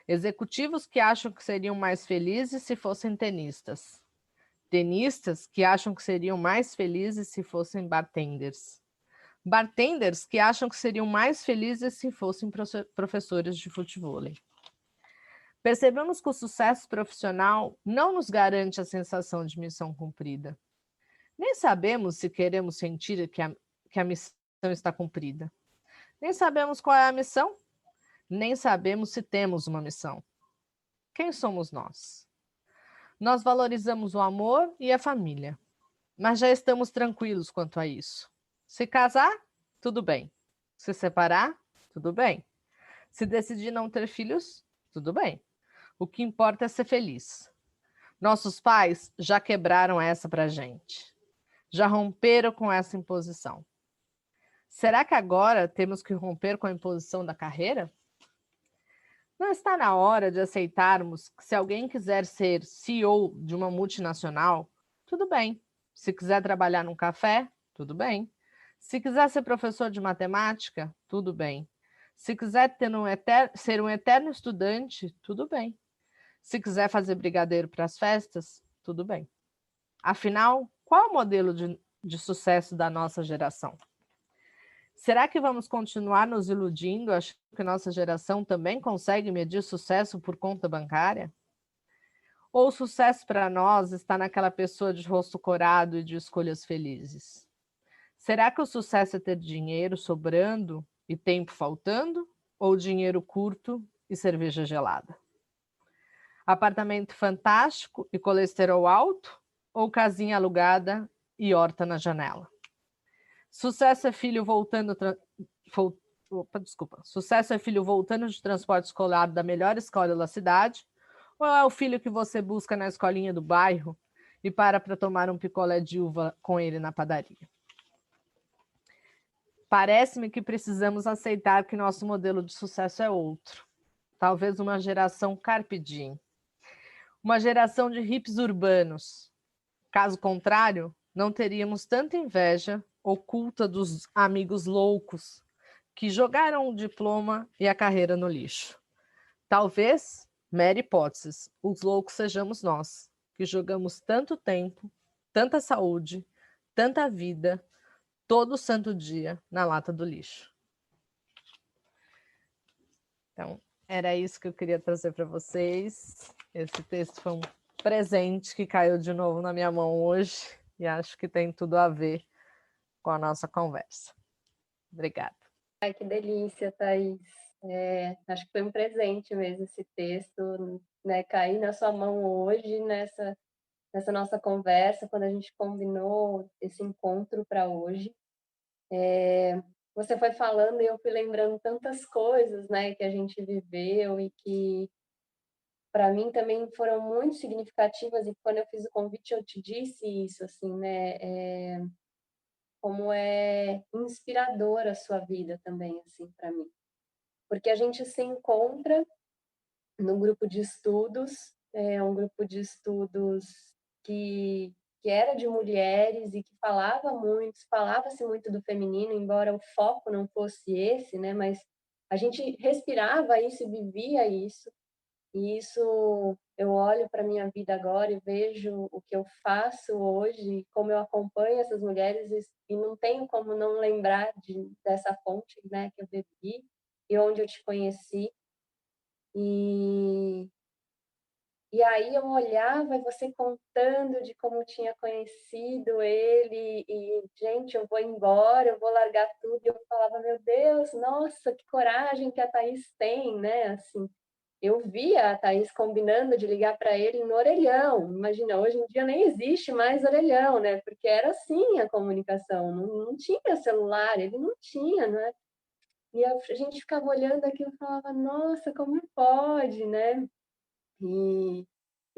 Executivos que acham que seriam mais felizes se fossem tenistas. Tenistas que acham que seriam mais felizes se fossem bartenders. Bartenders que acham que seriam mais felizes se fossem professores de futevôlei. Percebemos que o sucesso profissional não nos garante a sensação de missão cumprida. Nem sabemos se queremos sentir que a missão está cumprida. Nem sabemos qual é a missão. Nem sabemos se temos uma missão. Quem somos nós? Nós valorizamos o amor e a família, mas já estamos tranquilos quanto a isso. Se casar, tudo bem. Se separar, tudo bem. Se decidir não ter filhos, tudo bem. O que importa é ser feliz. Nossos pais já quebraram essa pra gente. Já romperam com essa imposição. Será que agora temos que romper com a imposição da carreira? Não está na hora de aceitarmos que se alguém quiser ser CEO de uma multinacional, tudo bem. Se quiser trabalhar num café, tudo bem. Se quiser ser professor de matemática, tudo bem. Se quiser ser um eterno estudante, tudo bem. Se quiser fazer brigadeiro para as festas, tudo bem. Afinal, qual é o modelo de sucesso da nossa geração? Será que vamos continuar nos iludindo, achando que nossa geração também consegue medir sucesso por conta bancária? Ou o sucesso para nós está naquela pessoa de rosto corado e de escolhas felizes? Será que o sucesso é ter dinheiro sobrando e tempo faltando? Ou dinheiro curto e cerveja gelada? Apartamento fantástico e colesterol alto? Ou casinha alugada e horta na janela? Sucesso é filho Sucesso é filho voltando de transporte escolar da melhor escola da cidade? Ou é o filho que você busca na escolinha do bairro e para tomar um picolé de uva com ele na padaria? Parece-me que precisamos aceitar que nosso modelo de sucesso é outro. Talvez uma geração carpe diem. Uma geração de hippies urbanos. Caso contrário, não teríamos tanta inveja oculta dos amigos loucos que jogaram o diploma e a carreira no lixo. Talvez, mera hipótese, os loucos sejamos nós, que jogamos tanto tempo, tanta saúde, tanta vida, todo santo dia na lata do lixo. Então, era isso que eu queria trazer para vocês. Esse texto foi um presente que caiu de novo na minha mão hoje e acho que tem tudo a ver com a nossa conversa. Obrigada. Ai, que delícia, Thaís. Acho que foi um presente mesmo esse texto, né, cair na sua mão hoje, nessa nossa conversa, quando a gente combinou esse encontro para hoje. Você foi falando e eu fui lembrando tantas coisas, né, que a gente viveu e que, para mim, também foram muito significativas. E quando eu fiz o convite, eu te disse isso, assim, né, como é inspiradora a sua vida também, assim, para mim. Porque a gente se encontra no grupo de estudos, um grupo de estudos que era de mulheres e que falava-se muito do feminino, embora o foco não fosse esse, né? Mas a gente respirava isso e vivia isso. E isso, eu olho para a minha vida agora e vejo o que eu faço hoje, como eu acompanho essas mulheres e não tenho como não lembrar dessa fonte, né, que eu bebi e onde eu te conheci. E aí eu olhava e você contando de como tinha conhecido ele e, gente, eu vou embora, eu vou largar tudo. E eu falava, meu Deus, nossa, que coragem que a Thaís tem, né? Assim, eu via a Thaís combinando de ligar para ele no orelhão. Imagina, hoje em dia nem existe mais orelhão, né? Porque era assim a comunicação, não tinha celular, ele não tinha, né? E a gente ficava olhando aquilo e falava, nossa, como pode, né? E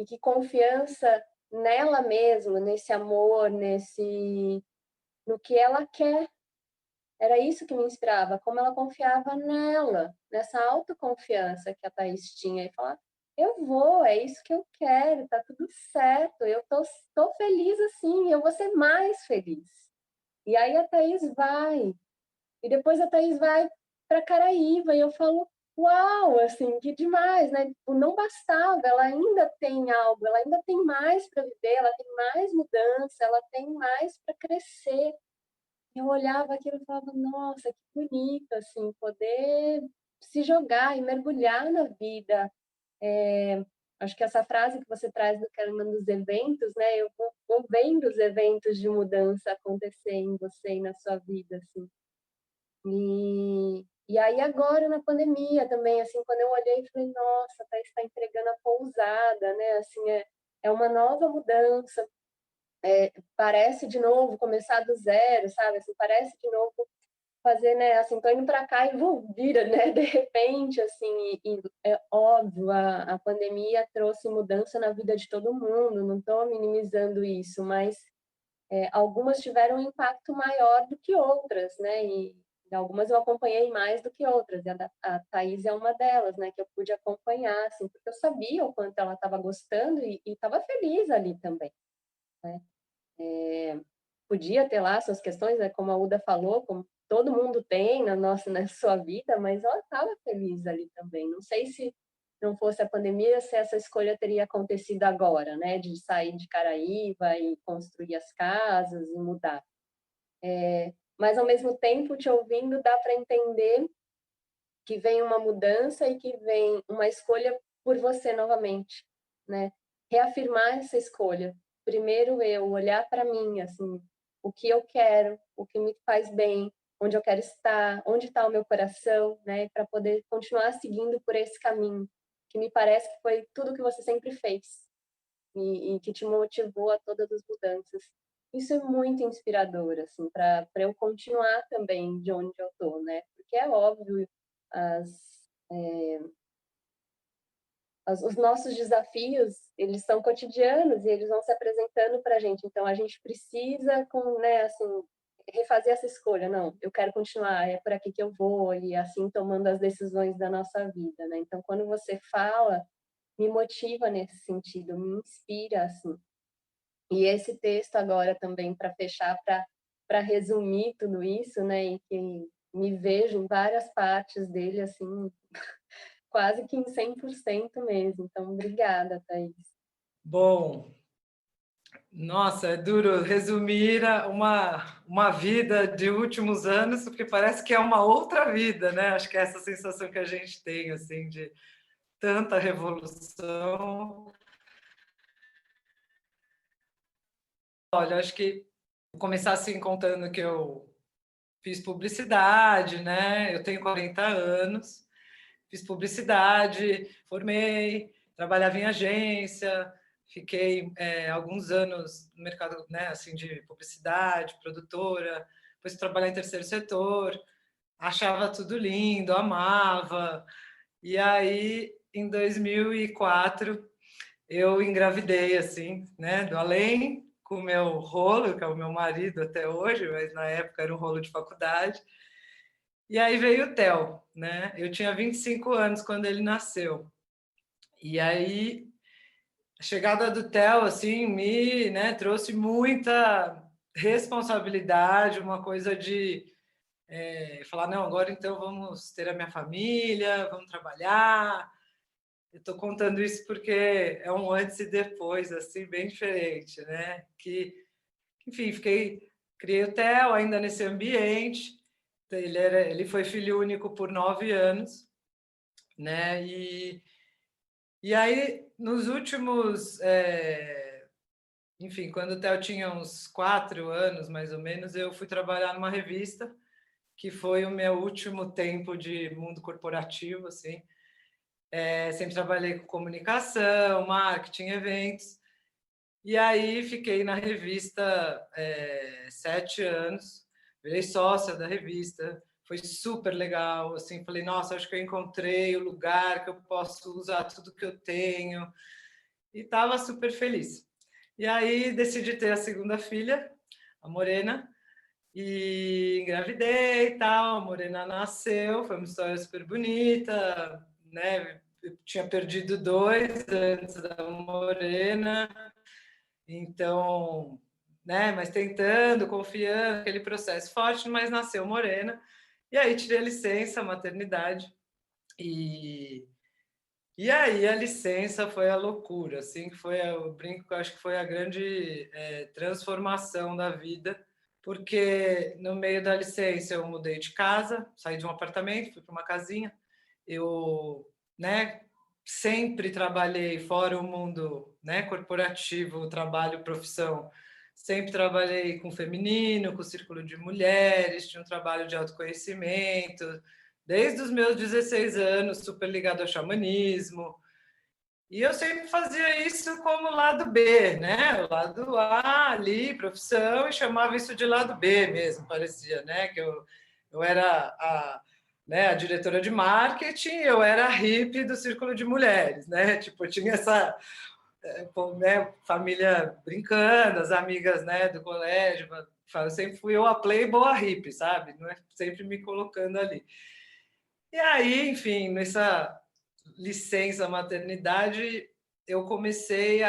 que confiança nela mesma, nesse amor, no que ela quer. Era isso que me inspirava, como ela confiava nela, nessa autoconfiança que a Thaís tinha. E falar, eu vou, é isso que eu quero, tá tudo certo, eu tô feliz assim, eu vou ser mais feliz. E aí a Thaís vai, e depois a Thaís vai para Caraíva, e eu falo, uau, assim, que demais, né? Não bastava, ela ainda tem algo, ela ainda tem mais para viver, ela tem mais mudança, ela tem mais para crescer. Eu olhava aquilo e falava, nossa, que bonito, assim, poder se jogar e mergulhar na vida. Acho que essa frase que você traz do Kerman dos eventos, né? Eu vou vendo os eventos de mudança acontecer em você e na sua vida, assim. E aí agora na pandemia também, assim, quando eu olhei, falei, nossa, Thaís está entregando a pousada, né? Assim, é uma nova mudança, parece de novo começar do zero, sabe? Assim, parece de novo fazer, né? Assim, tô indo para cá e vou vira, né? De repente, assim, e é óbvio, a pandemia trouxe mudança na vida de todo mundo, não estou minimizando isso, mas algumas tiveram um impacto maior do que outras, né? E algumas eu acompanhei mais do que outras, e a Thaís é uma delas, né? Que eu pude acompanhar, assim, porque eu sabia o quanto ela estava gostando e estava feliz ali também, né? Podia ter lá suas questões, né? Como a Uda falou, como todo mundo tem na sua vida, mas ela estava feliz ali também. Não sei se não fosse a pandemia, se essa escolha teria acontecido agora, né? De sair de Caraíva e construir as casas e mudar. Mas, ao mesmo tempo, te ouvindo, dá para entender que vem uma mudança e que vem uma escolha por você novamente, né? Reafirmar essa escolha. Primeiro eu olhar para mim, assim, o que eu quero, o que me faz bem, onde eu quero estar, onde está o meu coração, né? Para poder continuar seguindo por esse caminho, que me parece que foi tudo que você sempre fez e que te motivou a todas as mudanças. Isso é muito inspirador, assim, para eu continuar também de onde eu tô, né? Porque é óbvio, os nossos desafios, eles são cotidianos e eles vão se apresentando para a gente. Então, a gente precisa, né, assim, refazer essa escolha, não, eu quero continuar, é por aqui que eu vou, e assim tomando as decisões da nossa vida, né? Então, quando você fala, me motiva nesse sentido, me inspira, assim. E esse texto agora também, para fechar, para resumir tudo isso, né, e que me vejo em várias partes dele, assim, quase que em 100% mesmo. Então, obrigada, Thaís. Bom, nossa, é duro resumir uma vida de últimos anos, porque parece que é uma outra vida, né? Acho que é essa sensação que a gente tem, assim, de tanta revolução. Olha, acho que vou começar assim contando que eu fiz publicidade, né? Eu tenho 40 anos, fiz publicidade, formei, trabalhava em agência, fiquei alguns anos no mercado, né, assim, de publicidade, produtora, depois trabalhar em terceiro setor, achava tudo lindo, amava. E aí, em 2004, eu engravidei, assim, né, do além, com o meu rolo, que é o meu marido até hoje, mas na época era um rolo de faculdade. E aí veio o Theo, né? Eu tinha 25 anos quando ele nasceu. E aí a chegada do Theo assim me, né, trouxe muita responsabilidade, uma coisa de falar, não, agora então vamos ter a minha família, vamos trabalhar. Eu estou contando isso porque é um antes e depois, assim, bem diferente, né? Enfim, criei o Theo ainda nesse ambiente. Ele foi filho único por 9 anos, né? E aí, nos últimos... enfim, quando o Theo tinha uns 4 anos, mais ou menos, eu fui trabalhar numa revista, que foi o meu último tempo de mundo corporativo, assim. Sempre trabalhei com comunicação, marketing, eventos. E aí fiquei na revista 7 anos, virei sócia da revista, foi super legal, assim, falei, nossa, acho que eu encontrei o lugar que eu posso usar tudo que eu tenho, e estava super feliz. E aí decidi ter a segunda filha, a Morena, e engravidei e tal, a Morena nasceu, foi uma história super bonita, né? Eu tinha perdido 2 antes da Morena, então, né, mas tentando, confiando, aquele processo forte, mas nasceu Morena. E aí tirei licença, maternidade. E aí a licença foi a loucura, assim, que foi, eu brinco que eu acho que foi a grande transformação da vida, porque no meio da licença eu mudei de casa, saí de um apartamento, fui para uma casinha. Eu, né, sempre trabalhei fora o mundo, né, corporativo, trabalho, profissão. Sempre trabalhei com feminino, com círculo de mulheres, tinha um trabalho de autoconhecimento, desde os meus 16 anos, super ligado ao xamanismo. E eu sempre fazia isso como lado B, né? O lado A ali, profissão, e chamava isso de lado B mesmo, parecia, né? Que eu era a diretora de marketing, eu era a hippie do círculo de mulheres, né? Tipo, eu tinha essa né, família brincando, as amigas, né, do colégio, eu sempre fui a playboy, a hippie, sabe? Não é sempre me colocando ali. E aí, enfim, nessa licença maternidade, eu comecei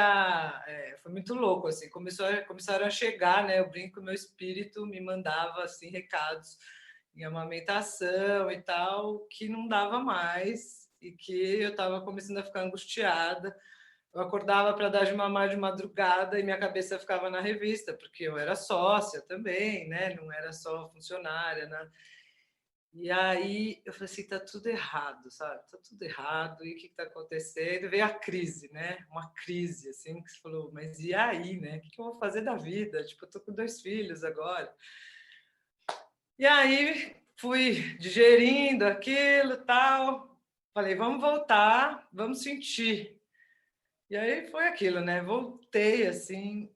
foi muito louco, assim, começaram a chegar, né? Eu brinco, meu espírito me mandava, assim, recados em amamentação e tal, que não dava mais e que eu estava começando a ficar angustiada. Eu acordava para dar de mamar de madrugada e minha cabeça ficava na revista, porque eu era sócia também, né? Não era só funcionária, né? E aí eu falei assim, tá tudo errado, sabe? Tá tudo errado, e o que está acontecendo? Veio a crise, né? Uma crise, assim, que você falou, mas e aí, né? O que eu vou fazer da vida? Tipo, eu tô com 2 filhos agora. E aí fui digerindo aquilo e tal. Falei, vamos voltar, vamos sentir. E aí foi aquilo, né? Voltei, assim,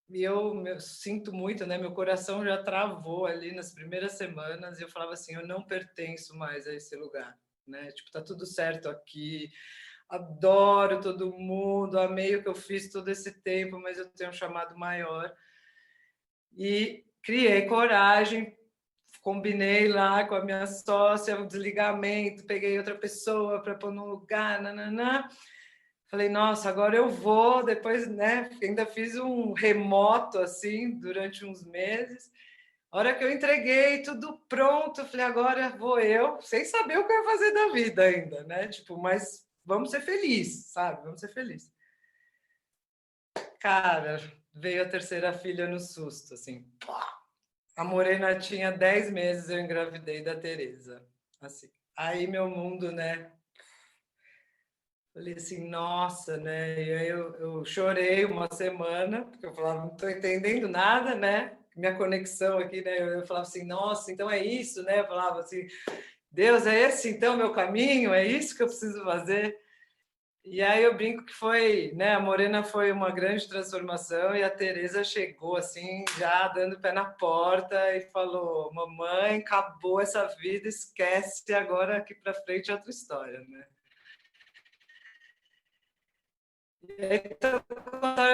e eu sinto muito, né? Meu coração já travou ali nas primeiras semanas e eu falava assim, eu não pertenço mais a esse lugar, né? Tipo, tá tudo certo aqui, adoro todo mundo, amei o que eu fiz todo esse tempo, mas eu tenho um chamado maior. E criei coragem, combinei lá com a minha sócia o desligamento, peguei outra pessoa para pôr no lugar, nananã. Falei, nossa, agora eu vou, depois, né, ainda fiz um remoto, assim, durante uns meses. A hora que eu entreguei tudo pronto, falei, agora vou eu, sem saber o que eu ia fazer da vida ainda, né? Tipo, mas vamos ser felizes, sabe? Vamos ser felizes. Cara, veio a terceira filha no susto, assim. A Morena tinha 10 meses, eu engravidei da Tereza. Assim. Aí meu mundo, né? Falei assim, nossa, né? E aí eu chorei uma semana, porque eu falava, não estou entendendo nada, né? Minha conexão aqui, né? Eu falava assim, nossa, então é isso, né? Eu falava assim, Deus, é esse então meu caminho? É isso que eu preciso fazer? E aí eu brinco que foi, né? A Morena foi uma grande transformação e a Tereza chegou assim, já dando pé na porta e falou, mamãe, acabou essa vida, esquece, agora aqui para frente é outra história, né? Então,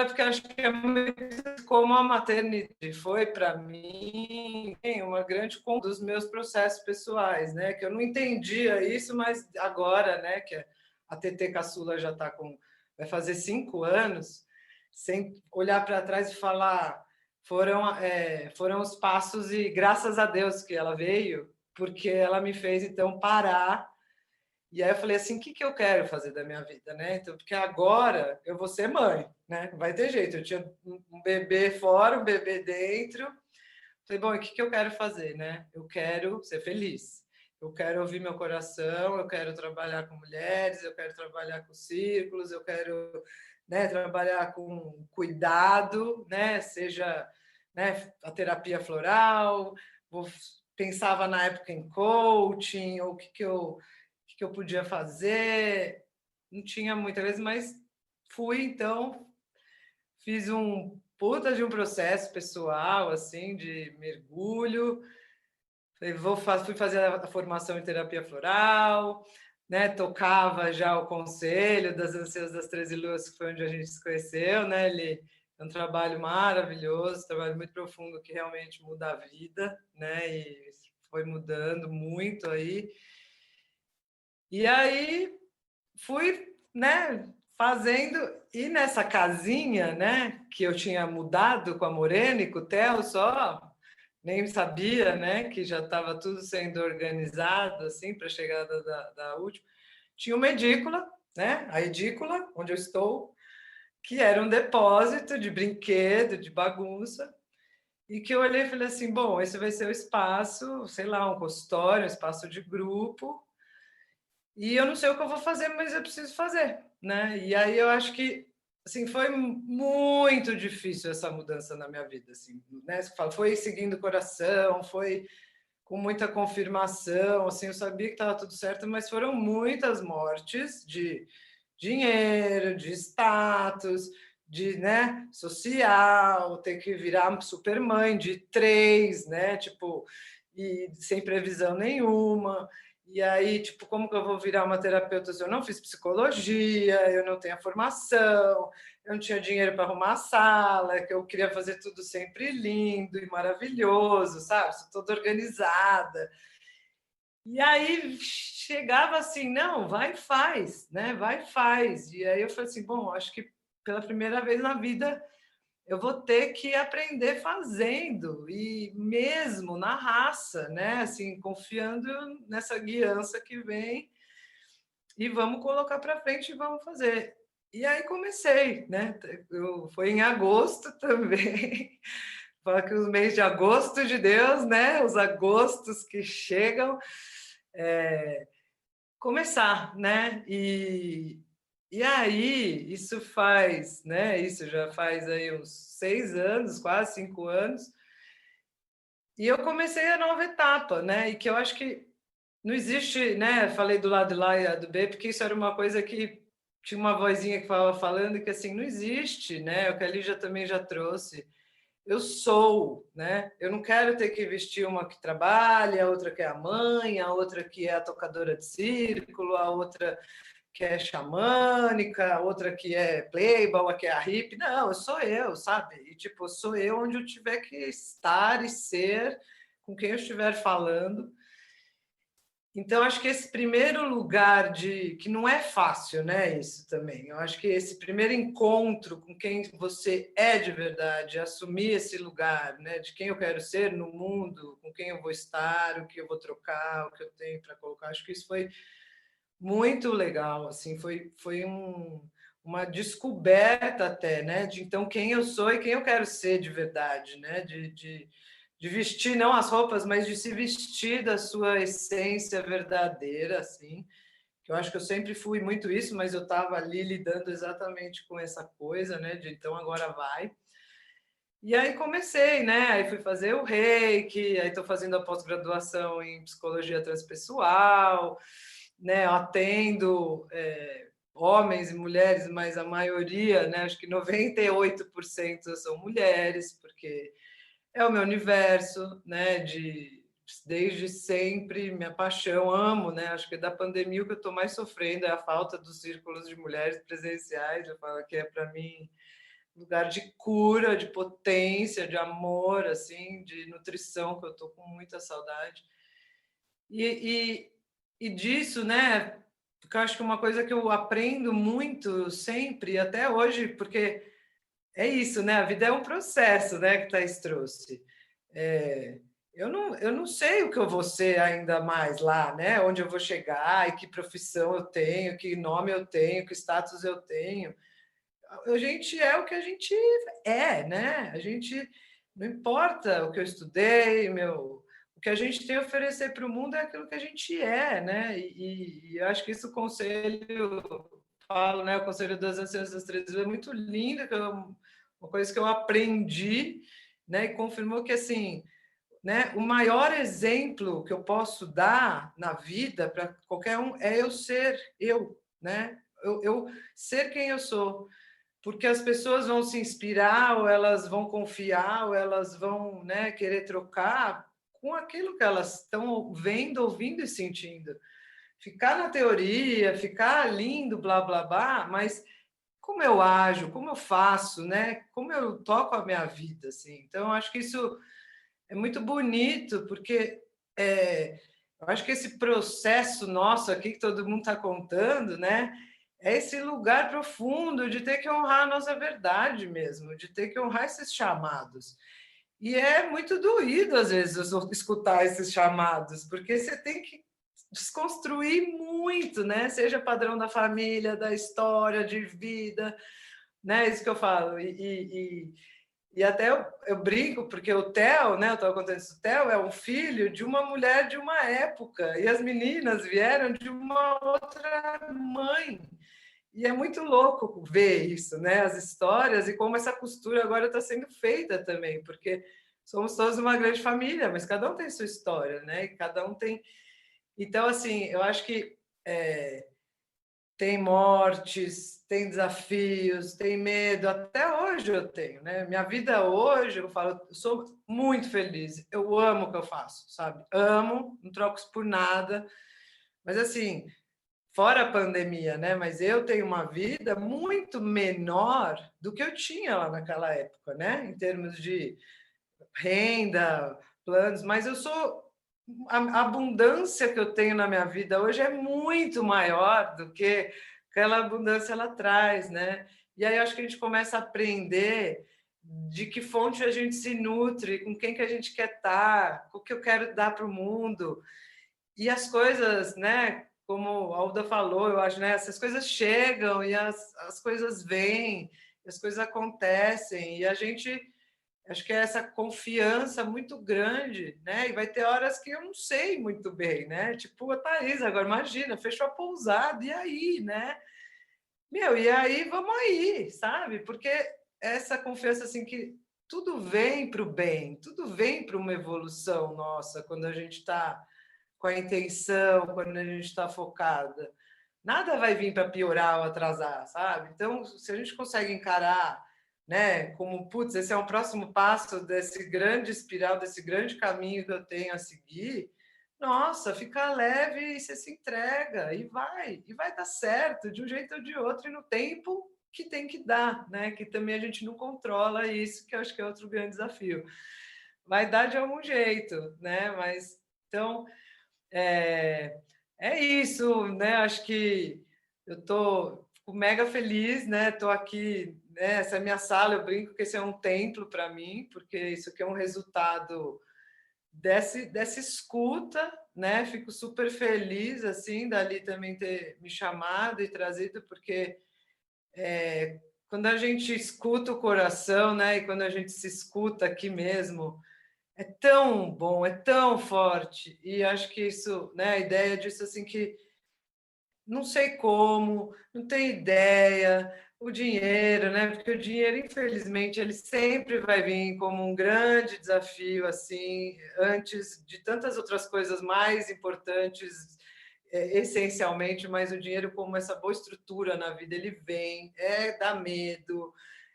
porque acho que é muito como a maternidade foi para mim uma grande dos meus processos pessoais, né? Que eu não entendia isso, mas agora, né? Que a TT Caçula já está vai fazer 5 anos, sem olhar para trás e falar foram os passos e graças a Deus que ela veio, porque ela me fez então parar. E aí eu falei assim, o que eu quero fazer da minha vida, né? Então, porque agora eu vou ser mãe, né? Não vai ter jeito. Eu tinha um bebê fora, um bebê dentro. Falei, bom, e o que eu quero fazer, né? Eu quero ser feliz. Eu quero ouvir meu coração, eu quero trabalhar com mulheres, eu quero trabalhar com círculos, eu quero, né, trabalhar com cuidado, né? Seja, né, a terapia floral, pensava na época em coaching, ou o que eu podia fazer, não tinha muita vez, mas fui, então, fiz um puta de um processo pessoal, assim, de mergulho, fui fazer a formação em terapia floral, né, tocava já o conselho das Anciãs das 13 Luas, que foi onde a gente se conheceu, né, ele é um trabalho maravilhoso, um trabalho muito profundo que realmente muda a vida, né, e foi mudando muito aí. E aí fui, né, fazendo, e nessa casinha, né, que eu tinha mudado com a Morena e com o Theo só, nem sabia, né, que já estava tudo sendo organizado, assim, para a chegada da última, tinha uma edícula, né, a edícula, onde eu estou, que era um depósito de brinquedo, de bagunça, e que eu olhei e falei assim, bom, esse vai ser o espaço, sei lá, um consultório, um espaço de grupo, e eu não sei o que eu vou fazer, mas eu preciso fazer, né? E aí eu acho que assim foi muito difícil essa mudança na minha vida, assim, né? Foi seguindo o coração, foi com muita confirmação, assim, eu sabia que estava tudo certo, mas foram muitas mortes de dinheiro, de status, de, né, social, ter que virar supermãe de 3, né? Tipo, e sem previsão nenhuma. E aí, tipo, como que eu vou virar uma terapeuta se eu não fiz psicologia, eu não tenho a formação, eu não tinha dinheiro para arrumar a sala, que eu queria fazer tudo sempre lindo e maravilhoso, sabe? Toda organizada. E aí chegava assim, não, vai e faz, né? Vai e faz. E aí eu falei assim, bom, acho que pela primeira vez na vida eu vou ter que aprender fazendo e mesmo na raça, né? Assim, confiando nessa guiança que vem e vamos colocar para frente e vamos fazer. E aí comecei, né? Foi em agosto também. Fala que os meses de agosto de Deus, né? Os agostos que chegam, começar, né? E aí, isso faz, né? Isso já faz aí uns 6 anos, quase 5 anos. E eu comecei a nova etapa, né? E que eu acho que não existe, né? Falei do lado lá e do B, porque isso era uma coisa que tinha uma vozinha que falava falando que assim, não existe, né? O que a Lígia também já trouxe. Eu sou, né? Eu não quero ter que vestir uma que trabalha, a outra que é a mãe, a outra que é a tocadora de círculo, a outra que é xamânica, outra que é playboy, outra que é a hippie. Não, eu sou eu, sabe? E, tipo, sou eu onde eu tiver que estar e ser, com quem eu estiver falando. Então, acho que esse primeiro lugar que não é fácil, né? Isso também. Eu acho que esse primeiro encontro com quem você é de verdade, assumir esse lugar, né? De quem eu quero ser no mundo, com quem eu vou estar, o que eu vou trocar, o que eu tenho para colocar. Acho que isso foi muito legal, assim, foi uma descoberta até, né? De então quem eu sou e quem eu quero ser de verdade, né? De vestir não as roupas, mas de se vestir da sua essência verdadeira, assim. Que eu acho que eu sempre fui muito isso, mas eu estava ali lidando exatamente com essa coisa, né? De então agora vai. E aí comecei, né? Aí fui fazer o Reiki, aí estou fazendo a pós-graduação em psicologia transpessoal, né? Eu atendo homens e mulheres, mas a maioria, né? Acho que 98% são mulheres, porque é o meu universo, né? Desde sempre, minha paixão, amo, né? Acho que da pandemia o que eu estou mais sofrendo é a falta dos círculos de mulheres presenciais. Eu falo que é para mim lugar de cura, de potência, de amor, assim, de nutrição, que eu estou com muita saudade. E disso, né? Porque eu acho que uma coisa que eu aprendo muito sempre, até hoje, porque é isso, né? A vida é um processo, né? Que Thaís trouxe. Eu não sei o que eu vou ser ainda mais lá, né? Onde eu vou chegar, e que profissão eu tenho, que nome eu tenho, que status eu tenho. A gente é o que a gente é, né? A gente não importa o que eu estudei, o que a gente tem a oferecer para o mundo é aquilo que a gente é, né? E eu acho que isso o conselho, falo, né? O conselho das anciãs das 13 é muito lindo, que é uma coisa que eu aprendi, né? E confirmou que assim, né? O maior exemplo que eu posso dar na vida para qualquer um é eu ser eu, né? Eu ser quem eu sou, porque as pessoas vão se inspirar, ou elas vão confiar, ou elas vão, né, querer trocar com aquilo que elas estão vendo, ouvindo e sentindo. Ficar na teoria, ficar lindo, blá, blá, blá, mas como eu ajo, como eu faço, né? Como eu toco a minha vida, assim. Então, eu acho que isso é muito bonito, porque eu acho que esse processo nosso aqui que todo mundo está contando, né? É esse lugar profundo de ter que honrar a nossa verdade mesmo, de ter que honrar esses chamados. E é muito doído, às vezes, escutar esses chamados, porque você tem que desconstruir muito, né? Seja padrão da família, da história de vida, né? Isso que eu falo. E até eu brinco, porque o Theo, né? Eu estava contando isso, o Theo é um filho de uma mulher de uma época, e as meninas vieram de uma outra mãe. E é muito louco ver isso, né? As histórias e como essa costura agora está sendo feita também, porque somos todos uma grande família, mas cada um tem sua história, né? E cada um tem. Então, assim, eu acho que tem mortes, tem desafios, tem medo. Até hoje eu tenho, né? Minha vida hoje, eu falo, eu sou muito feliz. Eu amo o que eu faço, sabe? Amo, não troco isso por nada. Mas assim, fora a pandemia, né? Mas eu tenho uma vida muito menor do que eu tinha lá naquela época, né? Em termos de renda, planos, mas eu sou a abundância que eu tenho na minha vida hoje é muito maior do que aquela abundância lá atrás, né? E aí eu acho que a gente começa a aprender de que fonte a gente se nutre, com quem que a gente quer estar, o que eu quero dar para o mundo. E as coisas, né? Como a Alda falou, eu acho, né? Essas coisas chegam e as coisas vêm, as coisas acontecem, e a gente, acho que é essa confiança muito grande, né? E vai ter horas que eu não sei muito bem, né? Tipo a Thaís, agora imagina, fechou a pousada, e aí, né? E aí vamos aí, sabe? Porque essa confiança, assim, que tudo vem para o bem, tudo vem para uma evolução nossa, quando a gente está com a intenção, quando a gente está focada. Nada vai vir para piorar ou atrasar, sabe? Então, se a gente consegue encarar, né, como, putz, esse é um próximo passo desse grande espiral, desse grande caminho que eu tenho a seguir, nossa, fica leve e você se entrega e vai dar certo de um jeito ou de outro e no tempo que tem que dar, né? Que também a gente não controla isso, que eu acho que é outro grande desafio. Vai dar de algum jeito, né? Mas então é isso, né? Acho que eu tô mega feliz, né? Tô aqui, né? Essa é a minha sala, eu brinco que esse é um templo para mim, porque isso aqui é um resultado dessa escuta, né? Fico super feliz assim dali também ter me chamado e trazido, porque quando a gente escuta o coração, né? E quando a gente se escuta aqui mesmo, é tão bom, é tão forte. E acho que isso, né? A ideia disso assim que não sei como, não tenho ideia, o dinheiro, né? Porque o dinheiro, infelizmente, ele sempre vai vir como um grande desafio, assim, antes de tantas outras coisas mais importantes, essencialmente, mas o dinheiro, como essa boa estrutura na vida, ele vem, dá medo,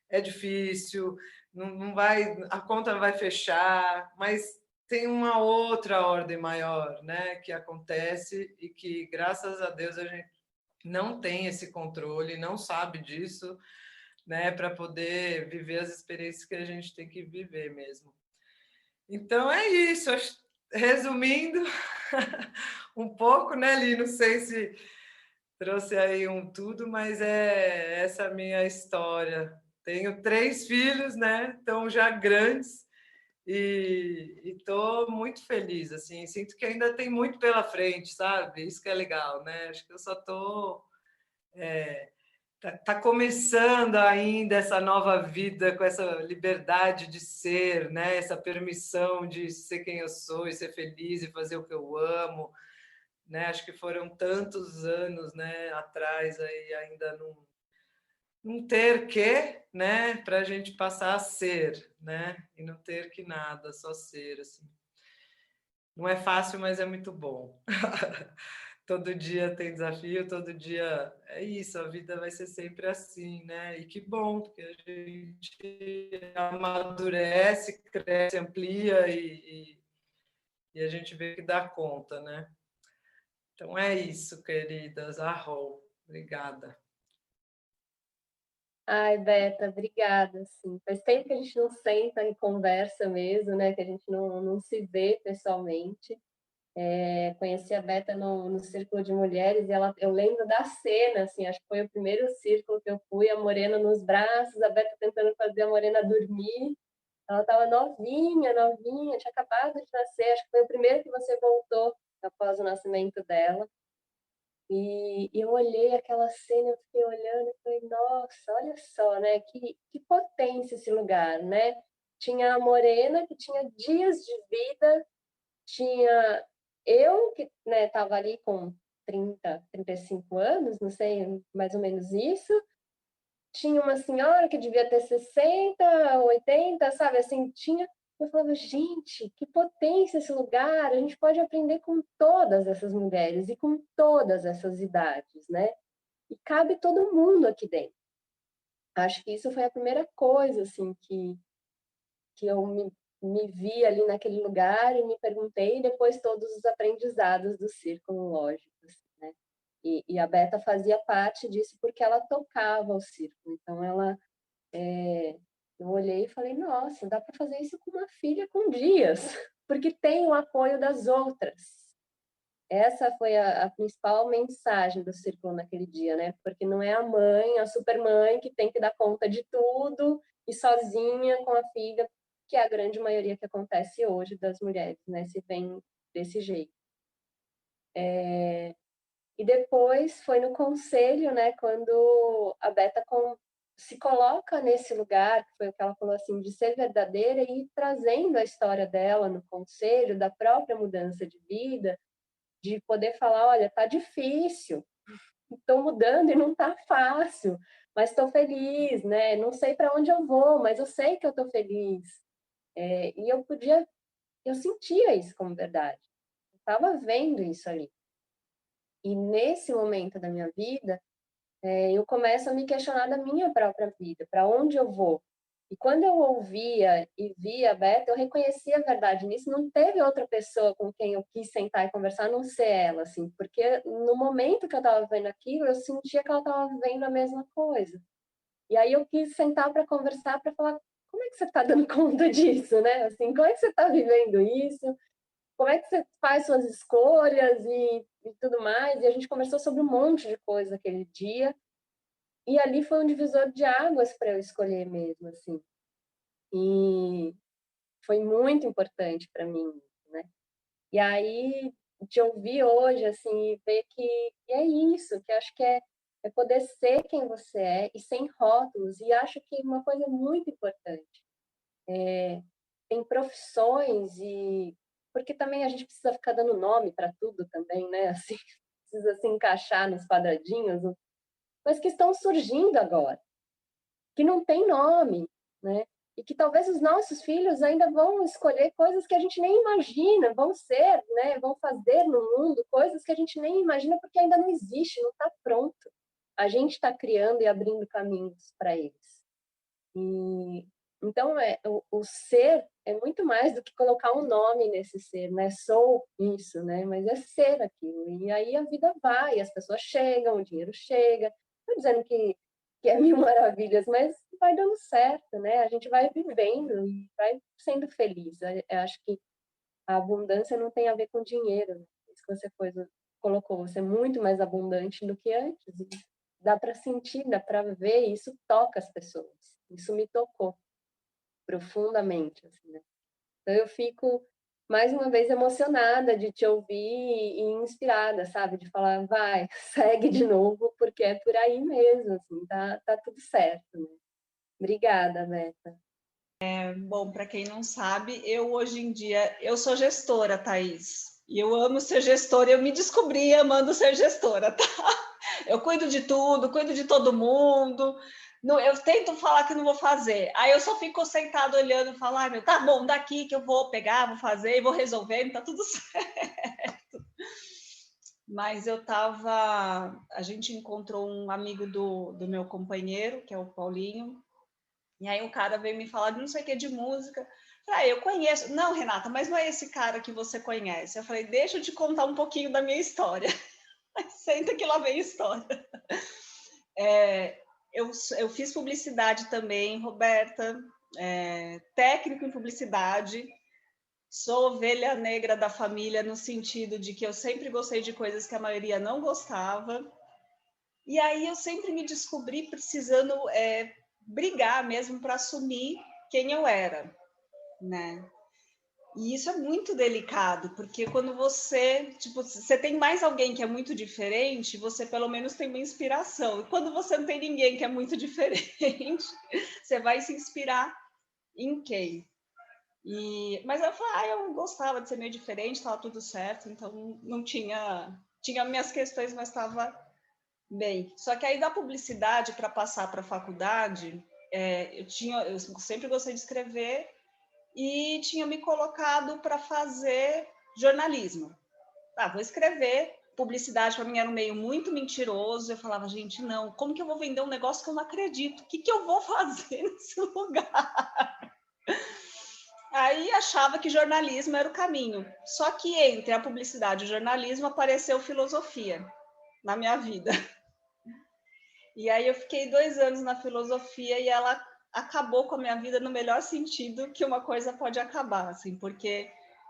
é difícil, não vai, a conta não vai fechar, mas tem uma outra ordem maior, né, que acontece e que, graças a Deus, a gente não tem esse controle, não sabe disso, né, para poder viver as experiências que a gente tem que viver mesmo. Então é isso, resumindo um pouco, né, Li? Não sei se trouxe aí um tudo, mas é essa a minha história. Tenho 3 filhos, né? Estão já grandes e estou muito feliz, assim. Sinto que ainda tem muito pela frente, sabe? Isso que é legal, né? Acho que eu só estou tá começando ainda essa nova vida com essa liberdade de ser, né? Essa permissão de ser quem eu sou e ser feliz e fazer o que eu amo, né? Acho que foram tantos anos, né, atrás aí ainda não ter que, né, para a gente passar a ser, né, e não ter que nada, só ser, assim. Não é fácil, mas é muito bom. Todo dia tem desafio, todo dia é isso, a vida vai ser sempre assim, né? E que bom, porque a gente amadurece, cresce, amplia e a gente vê que dá conta, né? Então é isso, queridas. Arro, obrigada. Ai, Beta, obrigada, assim. Faz tempo que a gente não senta e conversa mesmo, né? Que a gente não se vê pessoalmente. Conheci a Beta no Círculo de Mulheres e eu lembro da cena, assim, acho que foi o primeiro círculo que eu fui, a Morena nos braços, a Beta tentando fazer a Morena dormir. Ela estava novinha, novinha, tinha acabado de nascer, acho que foi o primeiro que você voltou após o nascimento dela. E eu olhei aquela cena, eu fiquei olhando e falei, nossa, olha só, né? Que potência esse lugar, né? Tinha a Morena, que tinha dias de vida, tinha eu, que estava ali com 35 anos, não sei, mais ou menos isso. Tinha uma senhora que devia ter 60, 80, sabe? Assim, tinha. Eu falava, gente, que potência esse lugar! A gente pode aprender com todas essas mulheres e com todas essas idades, né? E cabe todo mundo aqui dentro. Acho que isso foi a primeira coisa, assim, que eu me vi ali naquele lugar e me perguntei, e depois todos os aprendizados do círculo, lógico, assim, né? E a Beta fazia parte disso porque ela tocava o círculo, então eu olhei e falei, nossa, dá para fazer isso com uma filha com dias, porque tem o apoio das outras. Essa foi a principal mensagem do círculo naquele dia, né? Porque não é a mãe, a supermãe, que tem que dar conta de tudo e sozinha com a filha, que é a grande maioria que acontece hoje das mulheres, né? Se vem desse jeito. E depois foi no conselho, né? Quando a Beta se coloca nesse lugar, que foi o que ela falou assim, de ser verdadeira e ir trazendo a história dela no conselho, da própria mudança de vida, de poder falar, olha, tá difícil, estou mudando e não tá fácil, mas estou feliz, né? Não sei para onde eu vou, mas eu sei que eu estou feliz. E eu sentia isso como verdade. Eu estava vendo isso ali. E nesse momento da minha vida, eu começo a me questionar da minha própria vida, para onde eu vou. E quando eu ouvia e via a Beta, eu reconhecia a verdade nisso. Não teve outra pessoa com quem eu quis sentar e conversar, a não ser ela, assim, porque no momento que eu estava vendo aquilo, eu sentia que ela estava vendo a mesma coisa. E aí eu quis sentar para conversar, para falar, como é que você está dando conta disso, né? Assim, como é que você está vivendo isso? Como é que você faz suas escolhas e tudo mais? E a gente conversou sobre um monte de coisa aquele dia. E ali foi um divisor de águas para eu escolher mesmo, assim. E foi muito importante para mim, né? E aí, te ouvir hoje, assim, e ver que é isso, que acho que é poder ser quem você é e sem rótulos. E acho que uma coisa muito importante, tem profissões e... Porque também a gente precisa ficar dando nome para tudo também, né? Assim, precisa se encaixar nos quadradinhos, mas que estão surgindo agora, que não tem nome, né? E que talvez os nossos filhos ainda vão escolher coisas que a gente nem imagina, vão ser, né? Vão fazer no mundo coisas que a gente nem imagina porque ainda não existe, não está pronto. A gente está criando e abrindo caminhos para eles. E então o ser é muito mais do que colocar um nome nesse ser, né? Sou isso, né? Mas é ser aquilo. E aí a vida vai, as pessoas chegam, o dinheiro chega. Não estou dizendo que é mil maravilhas, mas vai dando certo, né? A gente vai vivendo e vai sendo feliz. Eu acho que a abundância não tem a ver com dinheiro, né? Isso que você colocou, você é muito mais abundante do que antes. E dá para sentir, dá para ver, e isso toca as pessoas. Isso me tocou profundamente, assim, né? Então eu fico mais uma vez emocionada de te ouvir e inspirada, sabe? De falar, vai, segue de novo, porque é por aí mesmo, assim, tá tudo certo, né? Obrigada, Beta. Bom, para quem não sabe, eu hoje em dia, eu sou gestora, Thaís, e eu amo ser gestora, eu me descobri amando ser gestora, tá? Eu cuido de tudo, cuido de todo mundo, eu tento falar que não vou fazer, aí eu só fico sentado olhando e falo, ai, meu, tá bom, daqui que eu vou pegar, vou fazer, vou resolver, tá tudo certo. Mas a gente encontrou um amigo do meu companheiro, que é o Paulinho, e aí o cara veio me falar de não sei o que de música. Eu conheço. Não, Renata, mas não é esse cara que você conhece. Eu falei, deixa eu te contar um pouquinho da minha história. Senta que lá vem a história. Eu fiz publicidade também, Roberta, técnico em publicidade. Sou ovelha negra da família no sentido de que eu sempre gostei de coisas que a maioria não gostava. E aí eu sempre me descobri precisando brigar mesmo para assumir quem eu era, né? E isso é muito delicado, porque quando você tem mais alguém que é muito diferente, você pelo menos tem uma inspiração. E quando você não tem ninguém que é muito diferente, você vai se inspirar em quem? Mas eu falei, eu gostava de ser meio diferente, estava tudo certo, então não tinha minhas questões, mas estava bem. Só que aí da publicidade para passar para a faculdade, eu sempre gostei de escrever e tinha me colocado para fazer jornalismo. Vou escrever. Publicidade para mim era um meio muito mentiroso. Eu falava, gente, não, como que eu vou vender um negócio que eu não acredito? O que eu vou fazer nesse lugar? Aí achava que jornalismo era o caminho. Só que entre a publicidade e o jornalismo apareceu filosofia na minha vida. E aí eu fiquei 2 anos na filosofia e ela acabou com a minha vida no melhor sentido que uma coisa pode acabar, assim, porque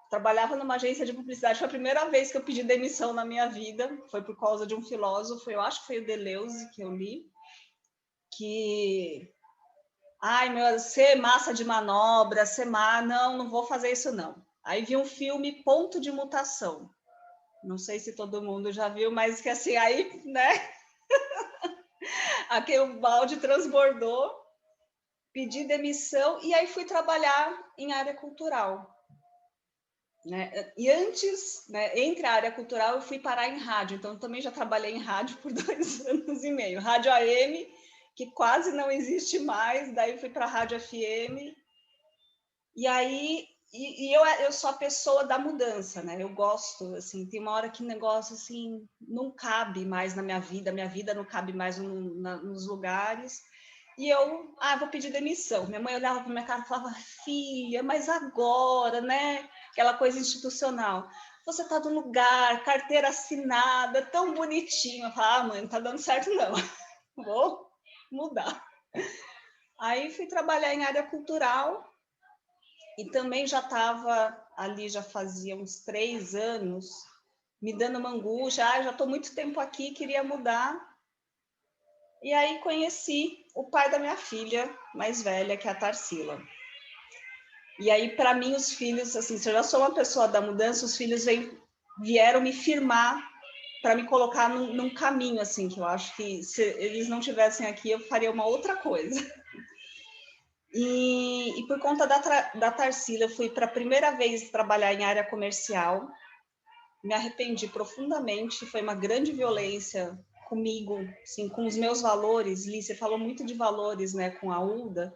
trabalhava numa agência de publicidade, foi a primeira vez que eu pedi demissão na minha vida, foi por causa de um filósofo, eu acho que foi o Deleuze que eu li, que ser massa de manobra, não vou fazer isso não. Aí vi um filme Ponto de Mutação, não sei se todo mundo já viu, mas que assim, aí, né, aquele balde transbordou, pedi demissão e aí fui trabalhar em área cultural. Né? E antes, né, entre a área cultural, eu fui parar em rádio, então também já trabalhei em rádio por 2 anos e meio. Rádio AM, que quase não existe mais, daí fui para a Rádio FM. E aí, eu sou a pessoa da mudança, né? Eu gosto, assim, tem uma hora que o negócio, assim, não cabe mais na minha vida não cabe mais nos lugares. E eu, vou pedir demissão. Minha mãe olhava para minha cara e falava, filha, mas agora, né? Aquela coisa institucional. Você está no lugar, carteira assinada, tão bonitinho. Eu falava, mãe, não está dando certo, não. Vou mudar. Aí fui trabalhar em área cultural e também já estava ali, já fazia uns 3 anos, me dando uma angústia. Já estou muito tempo aqui, queria mudar. E aí conheci o pai da minha filha mais velha, que é a Tarsila. E aí, para mim, os filhos, assim, se eu já sou uma pessoa da mudança, os filhos vieram me firmar para me colocar num caminho, assim, que eu acho que se eles não tivessem aqui, eu faria uma outra coisa. E por conta da Tarsila, eu fui para a primeira vez trabalhar em área comercial, me arrependi profundamente, foi uma grande violência comigo, assim, com os meus valores. Li, você falou muito de valores, né, com a Ulda.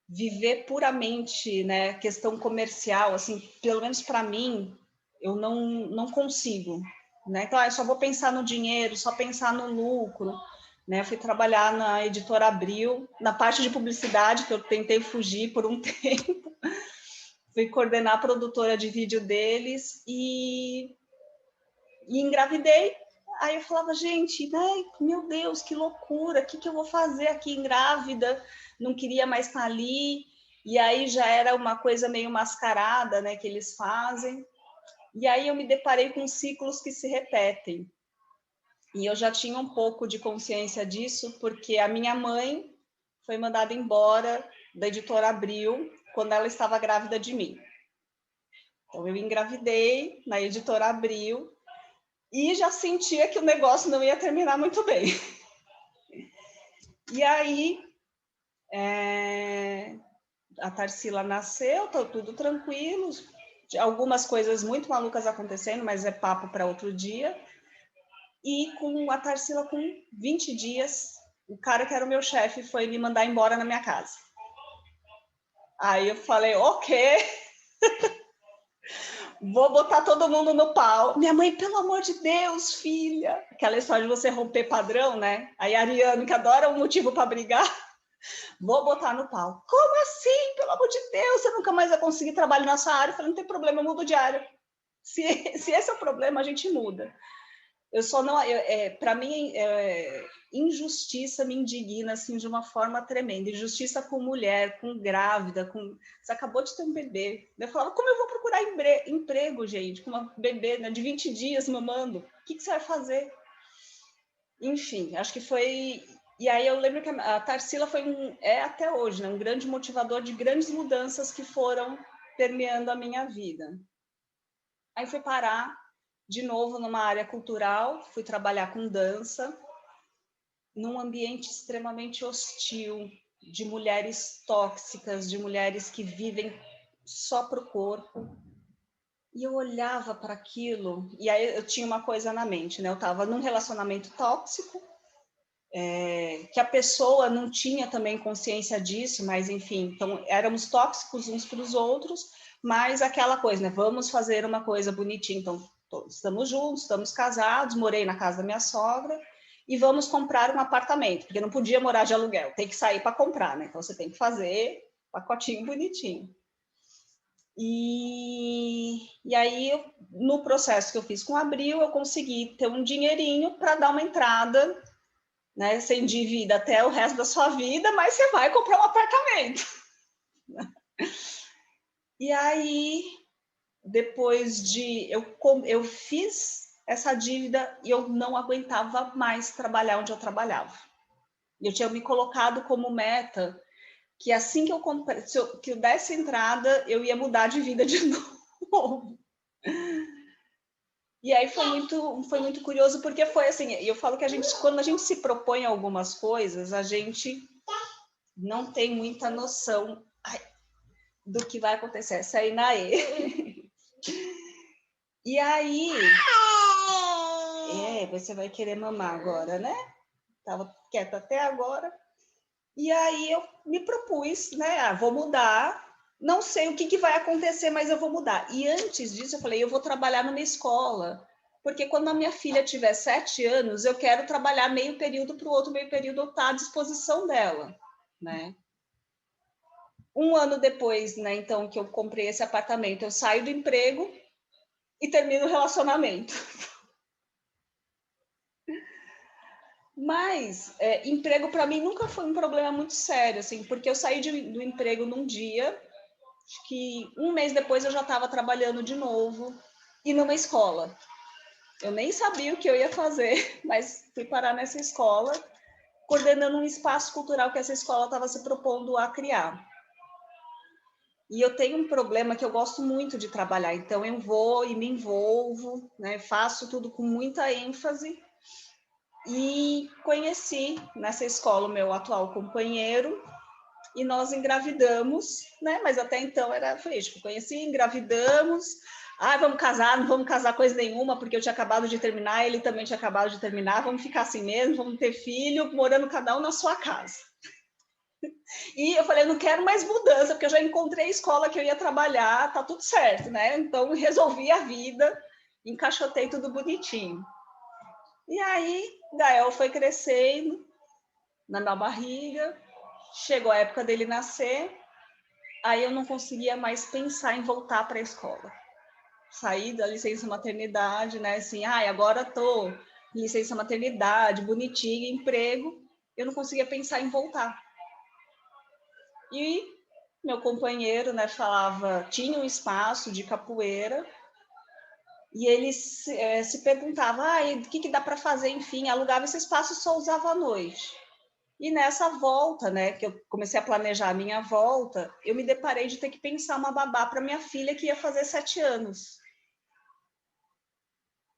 Viver puramente, né, questão comercial, assim, pelo menos para mim, eu não consigo, né? Então, eu só vou pensar no dinheiro, só pensar no lucro, né? Eu fui trabalhar na Editora Abril, na parte de publicidade, que eu tentei fugir por um tempo. Fui coordenar a produtora de vídeo deles e engravidei. Aí eu falava, gente, né, meu Deus, que loucura, o que eu vou fazer aqui grávida? Não queria mais estar ali. E aí já era uma coisa meio mascarada, né, que eles fazem. E aí eu me deparei com ciclos que se repetem. E eu já tinha um pouco de consciência disso, porque a minha mãe foi mandada embora da Editora Abril quando ela estava grávida de mim. Então eu engravidei na Editora Abril e já sentia que o negócio não ia terminar muito bem. E aí, a Tarsila nasceu, tá tudo tranquilo, algumas coisas muito malucas acontecendo, mas é papo para outro dia. E com a Tarsila, com 20 dias, o cara que era o meu chefe foi me mandar embora na minha casa. Aí eu falei, ok, vou botar todo mundo no pau. Minha mãe, pelo amor de Deus, filha. Aquela história de você romper padrão, né? Aí a Ariane, que adora um motivo para brigar, vou botar no pau. Como assim? Pelo amor de Deus, você nunca mais vai conseguir trabalho nessa área. Eu falei, não tem problema, eu mudo de área. Se esse é o problema, a gente muda. Eu só não... para mim, injustiça me indigna assim, de uma forma tremenda. Injustiça com mulher, com grávida, com... Você acabou de ter um bebê. Eu falava, como eu vou procurar emprego, gente, com uma bebê, né, de 20 dias mamando? O que você vai fazer? Enfim, acho que foi... E aí eu lembro que a Tarsila foi até hoje, né, um grande motivador de grandes mudanças que foram permeando a minha vida. Aí fui parar de novo numa área cultural, fui trabalhar com dança, num ambiente extremamente hostil, de mulheres tóxicas, de mulheres que vivem só para o corpo. E eu olhava para aquilo, e aí eu tinha uma coisa na mente, né? Eu estava num relacionamento tóxico, que a pessoa não tinha também consciência disso, mas enfim, então éramos tóxicos uns para os outros, mas aquela coisa, né? Vamos fazer uma coisa bonitinha, então estamos juntos, estamos casados, morei na casa da minha sogra e vamos comprar um apartamento, porque não podia morar de aluguel, tem que sair para comprar, né? Então você tem que fazer pacotinho bonitinho. E aí, no processo que eu fiz com a Abril, eu consegui ter um dinheirinho para dar uma entrada, né? Você endivida até o resto da sua vida, mas você vai comprar um apartamento. E aí, depois de... Eu fiz essa dívida e eu não aguentava mais trabalhar onde eu trabalhava. Eu tinha me colocado como meta que assim que que eu desse entrada, eu ia mudar de vida de novo. E aí foi muito curioso, porque foi assim, eu falo que quando a gente se propõe algumas coisas, a gente não tem muita noção do que vai acontecer. Essa aí, Naê. E aí... você vai querer mamar agora, né? Tava quieta até agora. E aí eu me propus, né? Vou mudar. Não sei o que vai acontecer, mas eu vou mudar. E antes disso eu falei, eu vou trabalhar numa escola porque quando a minha filha tiver 7 anos, eu quero trabalhar meio período para o outro meio período estar à disposição dela, né? Um ano depois, né, então, que eu comprei esse apartamento, eu saio do emprego e termino o relacionamento. Mas emprego para mim nunca foi um problema muito sério, assim, porque eu saí do emprego num dia, acho que um mês depois eu já estava trabalhando de novo e numa escola. Eu nem sabia o que eu ia fazer, mas fui parar nessa escola, coordenando um espaço cultural que essa escola estava se propondo a criar. E eu tenho um problema que eu gosto muito de trabalhar, então eu vou e me envolvo, né? Faço tudo com muita ênfase. E conheci nessa escola o meu atual companheiro e nós engravidamos, né? Mas até então foi isso, conheci, engravidamos. Vamos casar, não vamos casar coisa nenhuma, porque eu tinha acabado de terminar, ele também tinha acabado de terminar, vamos ficar assim mesmo, vamos ter filho, morando cada um na sua casa. E eu falei, eu não quero mais mudança, porque eu já encontrei a escola que eu ia trabalhar, tá tudo certo, né? Então, resolvi a vida, encaixotei tudo bonitinho. E aí, Gael foi crescendo na minha barriga, chegou a época dele nascer, aí eu não conseguia mais pensar em voltar para a escola. Saí da licença maternidade, né? Assim, agora tô licença maternidade, bonitinho, emprego. Eu não conseguia pensar em voltar. E meu companheiro, né, tinha um espaço de capoeira, e ele se perguntava, o que dá para fazer, enfim, alugava esse espaço, só usava à noite. E nessa volta, né, que eu comecei a planejar a minha volta, eu me deparei de ter que pensar uma babá para minha filha que ia fazer 7 anos.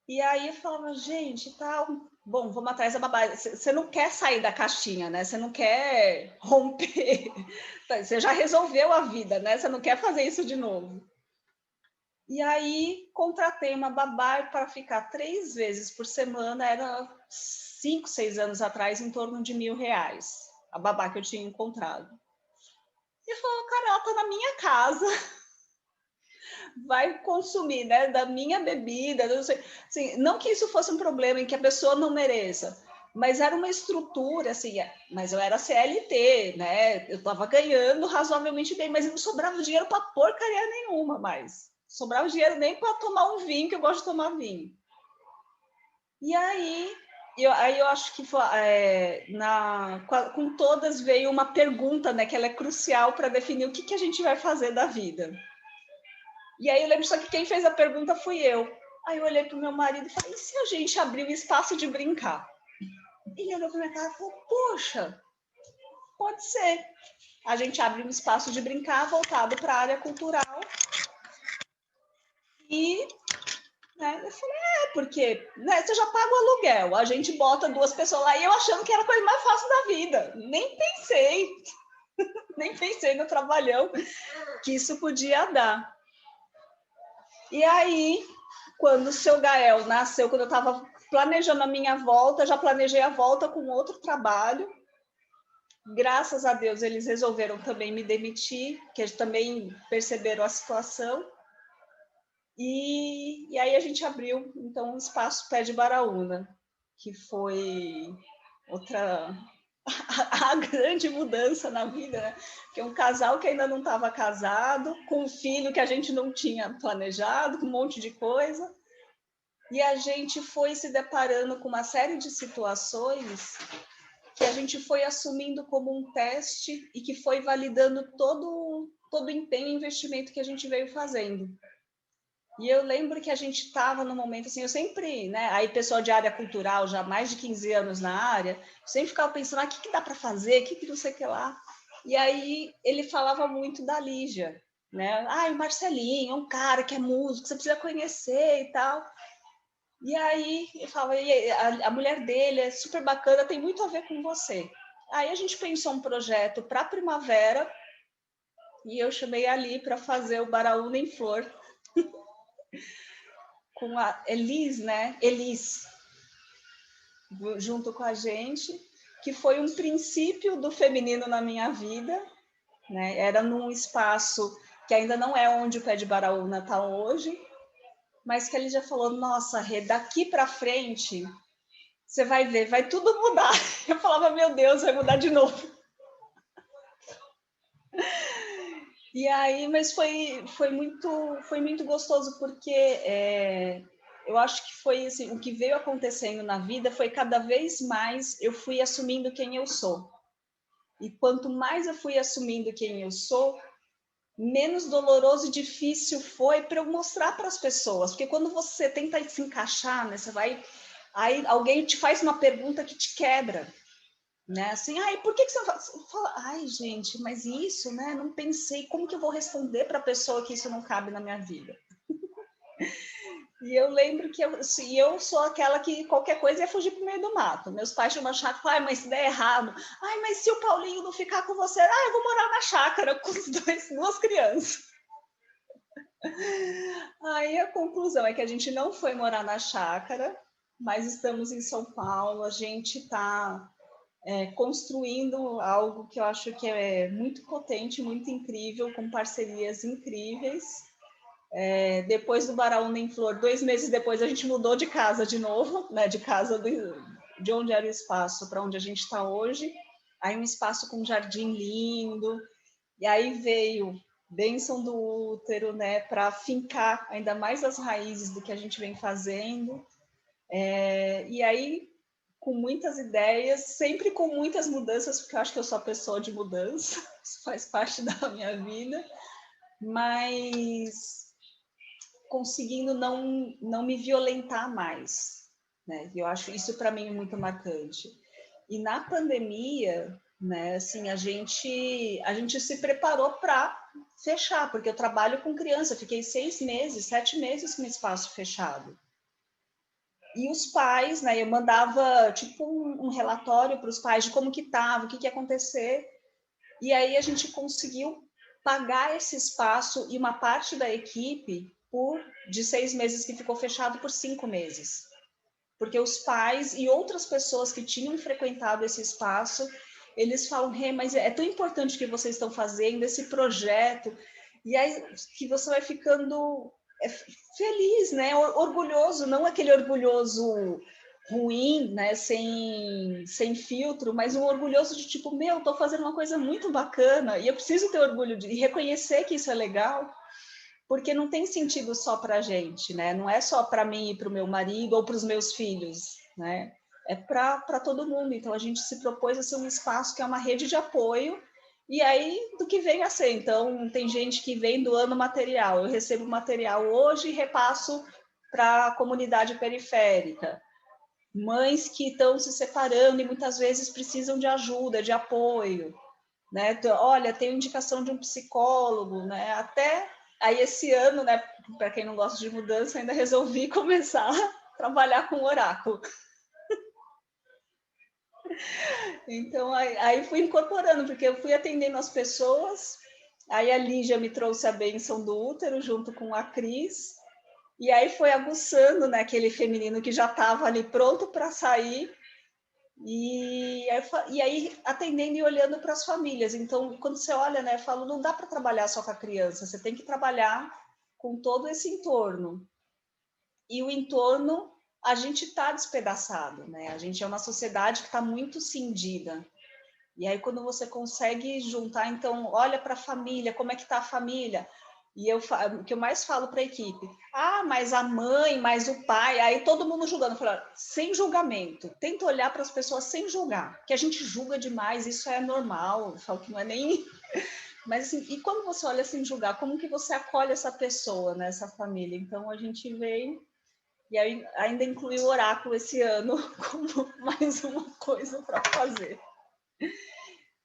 E aí eu falava, gente, tá bom, vamos atrás da babá. Você não quer sair da caixinha, né? Você não quer romper. Você já resolveu a vida, né? Você não quer fazer isso de novo. E aí contratei uma babá para ficar 3 vezes por semana, era 5, 6 anos atrás, em torno de R$1.000, a babá que eu tinha encontrado. E falou, cara, ela tá na minha casa, vai consumir, né, da minha bebida, não sei, assim, não que isso fosse um problema em que a pessoa não mereça, mas era uma estrutura, assim, mas eu era CLT, né, eu estava ganhando razoavelmente bem, mas não sobrava dinheiro para porcaria nenhuma mais, sobrava dinheiro nem para tomar um vinho, que eu gosto de tomar vinho. E aí eu acho que com todas veio uma pergunta, né, que ela é crucial para definir o que a gente vai fazer da vida. E aí eu lembro só que quem fez a pergunta fui eu. Aí eu olhei para o meu marido e falei, e se a gente abrir o espaço de brincar? Ele olhou para minha cara e falou, poxa, pode ser. A gente abre um espaço de brincar voltado para a área cultural. E né, eu falei, porque né, você já paga o aluguel, a gente bota 2 pessoas lá, e eu achando que era a coisa mais fácil da vida. Nem pensei no trabalhão que isso podia dar. E aí, quando o seu Gael nasceu, quando eu estava planejando a minha volta, já planejei a volta com outro trabalho. Graças a Deus, eles resolveram também me demitir, que eles também perceberam a situação. E aí a gente abriu, então, o Espaço Pé de Baraúna, que foi a grande mudança na vida, né? Que é um casal que ainda não estava casado, com um filho que a gente não tinha planejado, com um monte de coisa. E a gente foi se deparando com uma série de situações que a gente foi assumindo como um teste e que foi validando todo o empenho e investimento que a gente veio fazendo. E eu lembro que a gente estava no momento, assim, eu sempre, né, aí pessoal de área cultural, já há mais de 15 anos na área, sempre ficava pensando, o que dá para fazer, o que não sei o que lá. E aí ele falava muito da Lígia, né, o Marcelinho é um cara que é músico, você precisa conhecer e tal. E aí eu falava, a mulher dele é super bacana, tem muito a ver com você. Aí a gente pensou um projeto para a primavera e eu chamei ali para fazer o Baraúna em Flor. Com a Elis, né? Elis, junto com a gente, que foi um princípio do feminino na minha vida, né? Era num espaço que ainda não é onde o Pé de Baraúna está hoje, mas que ele já falou, nossa, Rê, daqui para frente, você vai ver, vai tudo mudar. Eu falava, meu Deus, vai mudar de novo. E aí, mas foi muito gostoso, porque eu acho que foi assim, o que veio acontecendo na vida foi cada vez mais eu fui assumindo quem eu sou. E quanto mais eu fui assumindo quem eu sou, menos doloroso e difícil foi para eu mostrar para as pessoas. Porque quando você tenta se encaixar, né, você vai... Aí alguém te faz uma pergunta que te quebra. Né? Assim, ai, por que você fala? Ai, gente, mas isso, né? Não pensei, como que eu vou responder para a pessoa que isso não cabe na minha vida? E eu lembro que eu sou aquela que qualquer coisa ia fugir para o meio do mato. Meus pais tinham uma chácara, ai, mas se der errado, ai, mas se o Paulinho não ficar com você, eu vou morar na chácara com duas crianças. Aí a conclusão é que a gente não foi morar na chácara, mas estamos em São Paulo, a gente está construindo algo que eu acho que é muito potente, muito incrível, com parcerias incríveis. Depois do Baraúna em Flor, 2 meses depois, a gente mudou de casa de novo, né, de casa de onde era o espaço para onde a gente está hoje. Aí um espaço com um jardim lindo, e aí veio bênção do útero, né, para fincar ainda mais as raízes do que a gente vem fazendo. E aí, com muitas ideias, sempre com muitas mudanças, porque eu acho que eu sou a pessoa de mudança, isso faz parte da minha vida, mas conseguindo não me violentar mais, né? Eu acho isso para mim muito marcante. E na pandemia, né, assim, a gente se preparou para fechar, porque eu trabalho com criança, eu fiquei 6 meses, 7 meses com espaço fechado. E os pais, né, eu mandava tipo um relatório para os pais de como que estava, o que ia acontecer. E aí a gente conseguiu pagar esse espaço e uma parte da equipe de 6 meses que ficou fechado por 5 meses. Porque os pais e outras pessoas que tinham frequentado esse espaço, eles falam, mas é tão importante o que vocês estão fazendo, esse projeto. E aí que você vai ficando feliz, né? Orgulhoso, não aquele orgulhoso ruim, né? Sem filtro, mas um orgulhoso de tipo, tô fazendo uma coisa muito bacana e eu preciso ter orgulho de reconhecer que isso é legal, porque não tem sentido só para a gente, né? Não é só para mim e para o meu marido ou para os meus filhos, né? É para todo mundo. Então a gente se propôs a ser um espaço que é uma rede de apoio. E aí, do que vem a ser. Então, tem gente que vem doando material. Eu recebo material hoje e repasso para a comunidade periférica. Mães que estão se separando e muitas vezes precisam de ajuda, de apoio. Né? Olha, tem indicação de um psicólogo, né? Até aí esse ano, né? Para quem não gosta de mudança, ainda resolvi começar a trabalhar com oráculo. Então, aí fui incorporando, porque eu fui atendendo as pessoas, aí a Lígia me trouxe a bênção do útero, junto com a Cris, e aí foi aguçando, né, aquele feminino que já estava ali pronto para sair, e aí atendendo e olhando para as famílias. Então, quando você olha, né, eu falo, não dá para trabalhar só com a criança, você tem que trabalhar com todo esse entorno. E o entorno, a gente está despedaçado, né? A gente é uma sociedade que está muito cindida. E aí, quando você consegue juntar, então, olha para a família, como é que está a família? E o que eu mais falo para a equipe, mas a mãe, mas o pai, aí todo mundo julgando, falo, sem julgamento, tenta olhar para as pessoas sem julgar, porque a gente julga demais, isso é normal, eu falo que não é nem... Mas assim, e quando você olha sem julgar, como que você acolhe essa pessoa, né, essa família? Então, a gente veio, e aí ainda inclui o oráculo esse ano como mais uma coisa para fazer.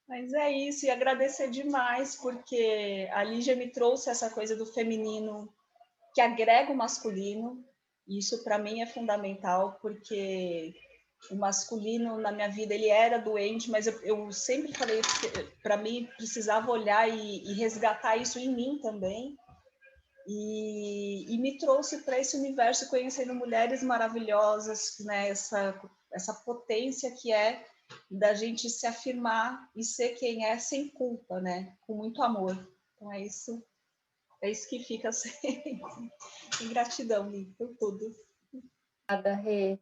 Mas é isso, e agradecer demais, porque a Lígia me trouxe essa coisa do feminino que agrega o masculino, e isso para mim é fundamental, porque o masculino na minha vida, ele era doente, mas eu sempre falei que para mim precisava olhar e resgatar isso em mim também, e me trouxe para esse universo conhecendo mulheres maravilhosas, né? Essa potência que é da gente se afirmar e ser quem é sem culpa, né? Com muito amor. Então é isso. É isso que fica sempre. Gratidão, Li, por tudo. Obrigada, Rê.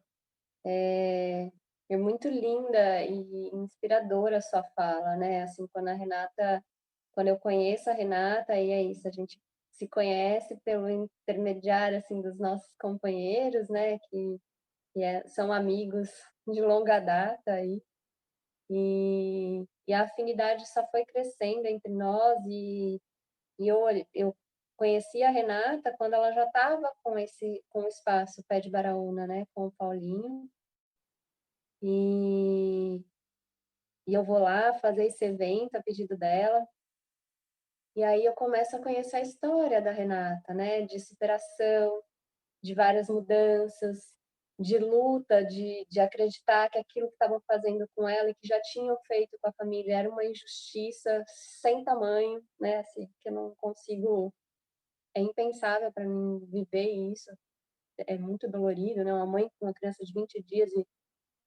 É muito linda e inspiradora a sua fala, né? Assim, quando eu conheço a Renata, e é isso, a gente se conhece pelo intermediário, assim, dos nossos companheiros, né? São amigos de longa data aí. E a afinidade só foi crescendo entre nós e eu conheci a Renata quando ela já estava com o espaço Pé de Baraúna, né? Com o Paulinho. E eu vou lá fazer esse evento a pedido dela. E aí eu começo a conhecer a história da Renata, né? De superação, de várias mudanças, de luta, de acreditar que aquilo que estavam fazendo com ela e que já tinham feito com a família era uma injustiça sem tamanho, né? Assim, que eu não consigo, é impensável para mim viver isso. É muito dolorido, né? Uma mãe com uma criança de 20 dias e o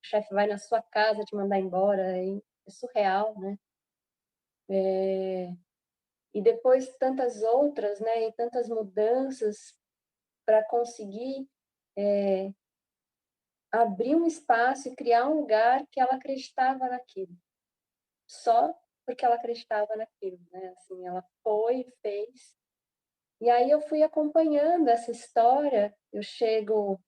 chefe vai na sua casa te mandar embora, é surreal, né? E depois tantas outras, né? E tantas mudanças para conseguir abrir um espaço e criar um lugar que ela acreditava naquilo. Só porque ela acreditava naquilo, né? Assim, ela foi e fez. E aí eu fui acompanhando essa história, eu chego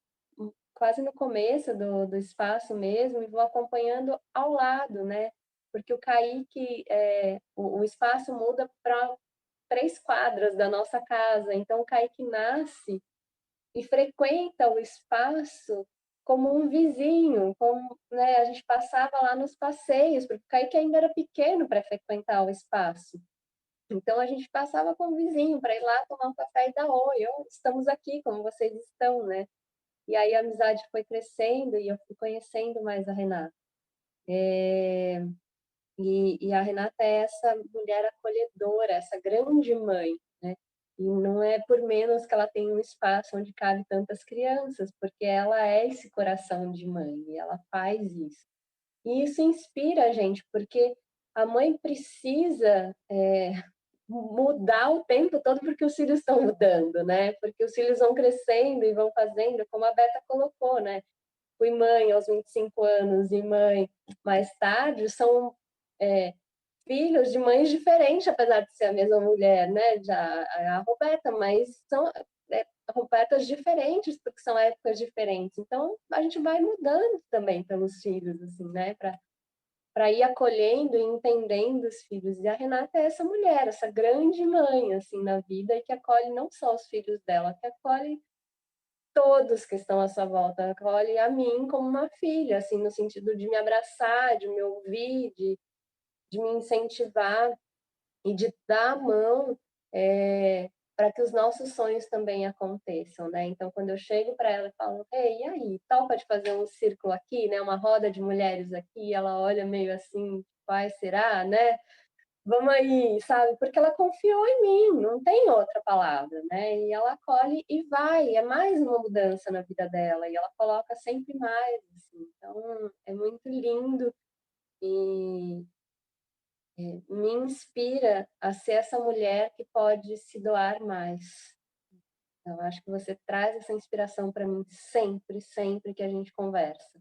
quase no começo do espaço mesmo e vou acompanhando ao lado, né? Porque o Kaique, o espaço muda para 3 quadras da nossa casa, então o Kaique nasce e frequenta o espaço como um vizinho, como, né, a gente passava lá nos passeios, porque o Kaique ainda era pequeno para frequentar o espaço. Então a gente passava com o vizinho para ir lá tomar um café e dar oi, oh, estamos aqui, como vocês estão, né? E aí a amizade foi crescendo e eu fui conhecendo mais a Renata. E a Renata é essa mulher acolhedora, essa grande mãe, né? E não é por menos que ela tem um espaço onde cabe tantas crianças, porque ela é esse coração de mãe e ela faz isso. E isso inspira a gente, porque a mãe precisa mudar o tempo todo porque os filhos estão mudando, né? Porque os filhos vão crescendo e vão fazendo, como a Beta colocou, né? Fui mãe aos 25 anos e mãe mais tarde, são filhos de mães diferentes, apesar de ser a mesma mulher, né? Já a Roberta, mas são Robertas diferentes, porque são épocas diferentes. Então, a gente vai mudando também pelos filhos, assim, né? Para ir acolhendo e entendendo os filhos. E a Renata é essa mulher, essa grande mãe, assim, na vida, e que acolhe não só os filhos dela, que acolhe todos que estão à sua volta, acolhe a mim como uma filha, assim, no sentido de me abraçar, de me ouvir, de me incentivar e de dar a mão para que os nossos sonhos também aconteçam, né? Então, quando eu chego para ela e falo, ei, e aí, topa de fazer um círculo aqui, né? Uma roda de mulheres aqui, ela olha meio assim, vai, será, né? Vamos aí, sabe? Porque ela confiou em mim, não tem outra palavra, né? E ela acolhe e vai, é mais uma mudança na vida dela, e ela coloca sempre mais, assim. Então, é muito lindo e me inspira a ser essa mulher que pode se doar mais. Eu acho que você traz essa inspiração para mim sempre, sempre que a gente conversa.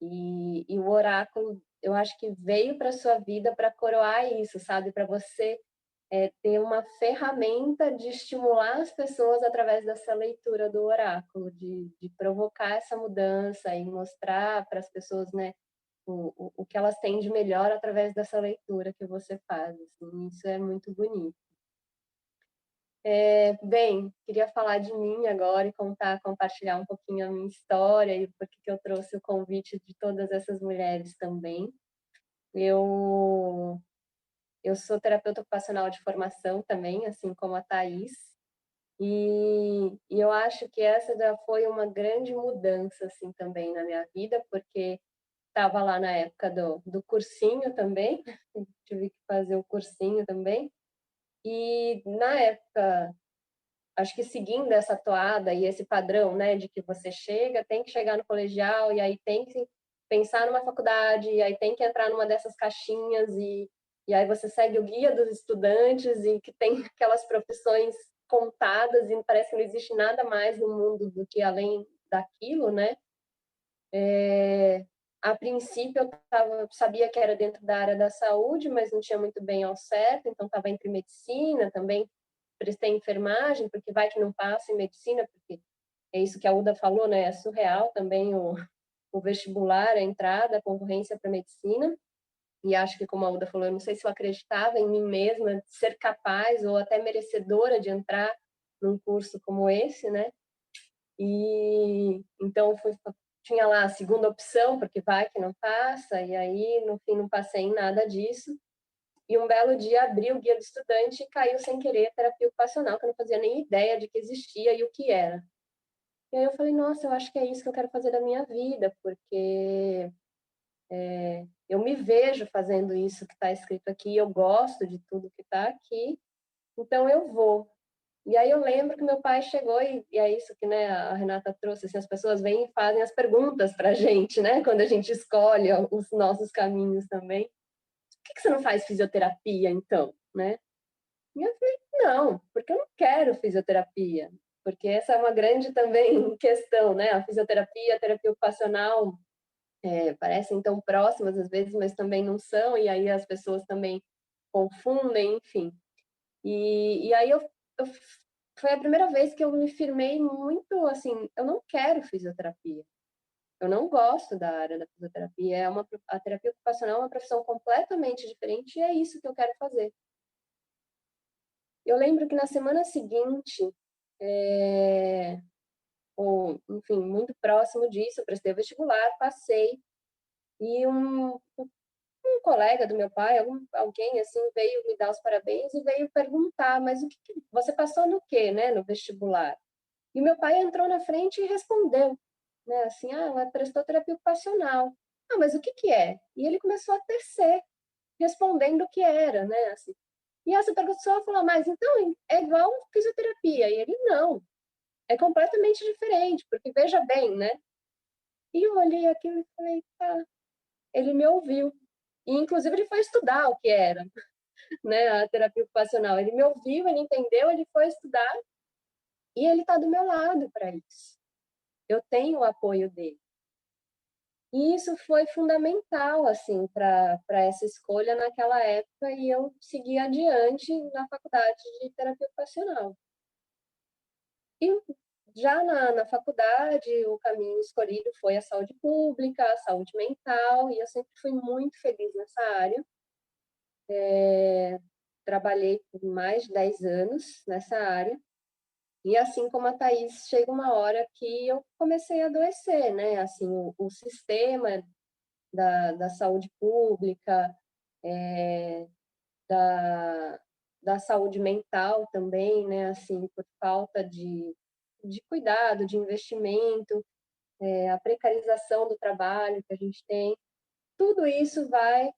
E o oráculo, eu acho que veio para sua vida para coroar isso, sabe? Para você ter uma ferramenta de estimular as pessoas através dessa leitura do oráculo, de provocar essa mudança e mostrar para as pessoas, né? O que elas têm de melhor através dessa leitura que você faz. Assim, isso é muito bonito. Bem, queria falar de mim agora e compartilhar um pouquinho a minha história e por que eu trouxe o convite de todas essas mulheres também. Eu sou terapeuta ocupacional de formação também, assim como a Thaís, e eu acho que essa já foi uma grande mudança assim também na minha vida, porque estava lá na época do cursinho também, tive que fazer o cursinho também. E na época, acho que seguindo essa toada e esse padrão, né, de que você chega, tem que chegar no colegial e aí tem que pensar numa faculdade, e aí tem que entrar numa dessas caixinhas e aí você segue o guia dos estudantes e que tem aquelas profissões contadas e parece que não existe nada mais no mundo do que além daquilo, né? A princípio eu sabia que era dentro da área da saúde, mas não tinha muito bem ao certo, então estava entre medicina, também prestei enfermagem, porque vai que não passa em medicina, porque é isso que a Uda falou, né? É surreal também o vestibular, a entrada, a concorrência para medicina. E acho que, como a Uda falou, eu não sei se eu acreditava em mim mesma, de ser capaz ou até merecedora de entrar num curso como esse, né? E então tinha lá a segunda opção, porque vai que não passa, e aí no fim não passei em nada disso. E um belo dia abri o guia do estudante e caiu sem querer terapia ocupacional, que eu não fazia nem ideia de que existia e o que era. E aí eu falei, nossa, eu acho que é isso que eu quero fazer da minha vida, porque eu me vejo fazendo isso que está escrito aqui, eu gosto de tudo que está aqui, então eu vou. E aí eu lembro que meu pai chegou, e é isso que, né, a Renata trouxe, assim, as pessoas vêm e fazem as perguntas para a gente, né, quando a gente escolhe os nossos caminhos também. Por que você não faz fisioterapia, então, né? E eu falei, não, porque eu não quero fisioterapia, porque essa é uma grande também questão, né, a fisioterapia, a terapia ocupacional, parecem tão próximas às vezes, mas também não são, e aí as pessoas também confundem, enfim. E aí foi a primeira vez que eu me firmei muito, assim, eu não quero fisioterapia. Eu não gosto da área da fisioterapia. A terapia ocupacional é uma profissão completamente diferente e é isso que eu quero fazer. Eu lembro que na semana seguinte, ou, enfim, muito próximo disso, eu prestei o vestibular, passei, e um colega do meu pai, alguém assim, veio me dar os parabéns e veio perguntar, mas você passou no quê, né, no vestibular? E meu pai entrou na frente e respondeu, né, assim, ela prestou terapia ocupacional. Mas o que é? E ele começou a tecer, respondendo o que era, né, assim. E essa pessoa falou, mas então é igual fisioterapia. E ele, não, é completamente diferente, porque veja bem, né? E eu olhei aquilo e falei, tá, ele me ouviu. E, inclusive, ele foi estudar o que era, né, a terapia ocupacional. Ele me ouviu, ele entendeu, ele foi estudar e ele está do meu lado para isso. Eu tenho o apoio dele. E isso foi fundamental, assim, para essa escolha naquela época e eu segui adiante na faculdade de terapia ocupacional. E já na faculdade, o caminho escolhido foi a saúde pública, a saúde mental, e eu sempre fui muito feliz nessa área. Trabalhei por mais de 10 anos nessa área. E assim como a Thaís, chega uma hora que eu comecei a adoecer, né? Assim, o sistema da saúde pública, da saúde mental também, né? Assim, por falta de cuidado, de investimento, a precarização do trabalho que a gente tem, tudo isso vai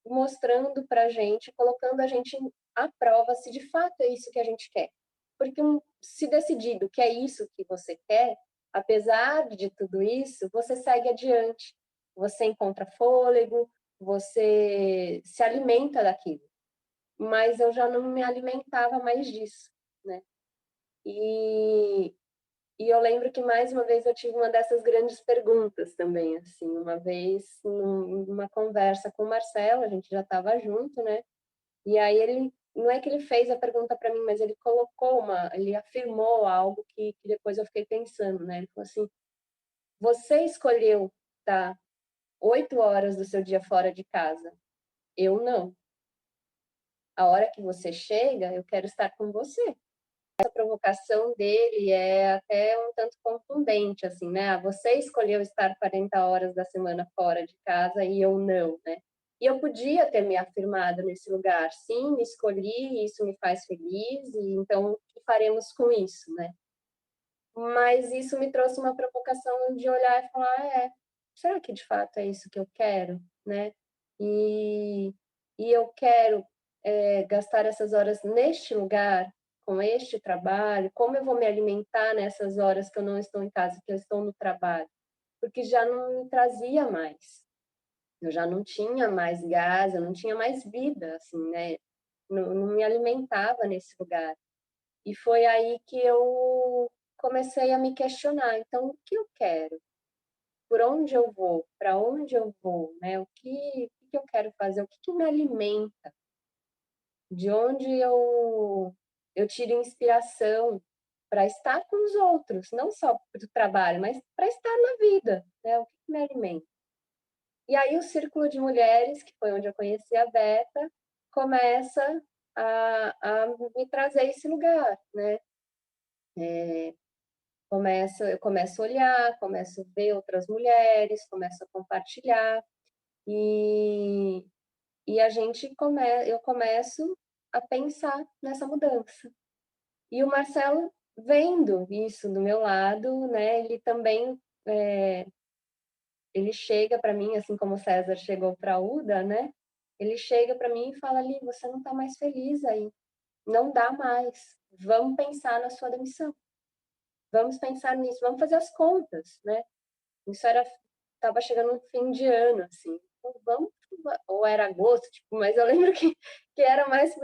mostrando para a gente, colocando a gente à prova se de fato é isso que a gente quer. Porque se decidido que é isso que você quer, apesar de tudo isso, você segue adiante, você encontra fôlego, você se alimenta daquilo. Mas eu já não me alimentava mais disso, né? E eu lembro que mais uma vez eu tive uma dessas grandes perguntas também, assim, uma vez numa conversa com o Marcelo, a gente já estava junto, né? E aí ele, não é que ele fez a pergunta para mim, mas ele ele afirmou algo que depois eu fiquei pensando, né? Ele falou assim: você escolheu estar 8 horas do seu dia fora de casa, eu não. A hora que você chega, eu quero estar com você. Essa provocação dele é até um tanto contundente, assim, né? Você escolheu estar 40 horas da semana fora de casa e eu não, né? E eu podia ter me afirmado nesse lugar, sim, me escolhi, isso me faz feliz, e então o que faremos com isso, né? Mas isso me trouxe uma provocação de olhar e falar, será que de fato é isso que eu quero, né? E eu quero gastar essas horas neste lugar, com este trabalho, como eu vou me alimentar nessas horas que eu não estou em casa, que eu estou no trabalho? Porque já não me trazia mais. Eu já não tinha mais gás, eu não tinha mais vida, assim, né? Não me alimentava nesse lugar. E foi aí que eu comecei a me questionar. Então, o que eu quero? Por onde eu vou? Para onde eu vou? Né? O que eu quero fazer? O que me alimenta? De onde eu tiro inspiração para estar com os outros, não só para o trabalho, mas para estar na vida, né? O que me alimenta? E aí o Círculo de Mulheres, que foi onde eu conheci a Beta, começa a me trazer esse lugar, né? Eu começo a olhar, começo a ver outras mulheres, começo a compartilhar e, eu começo a pensar nessa mudança. E o Marcelo, vendo isso do meu lado, né, ele também ele chega para mim, assim como o César chegou para a UDA, né? Ele chega para mim e fala ali, você não está mais feliz aí, não dá mais. Vamos pensar na sua demissão. Vamos pensar nisso, vamos fazer as contas, né? Isso estava chegando no fim de ano, assim. Então, vamos, ou era agosto, tipo, mas eu lembro que era mais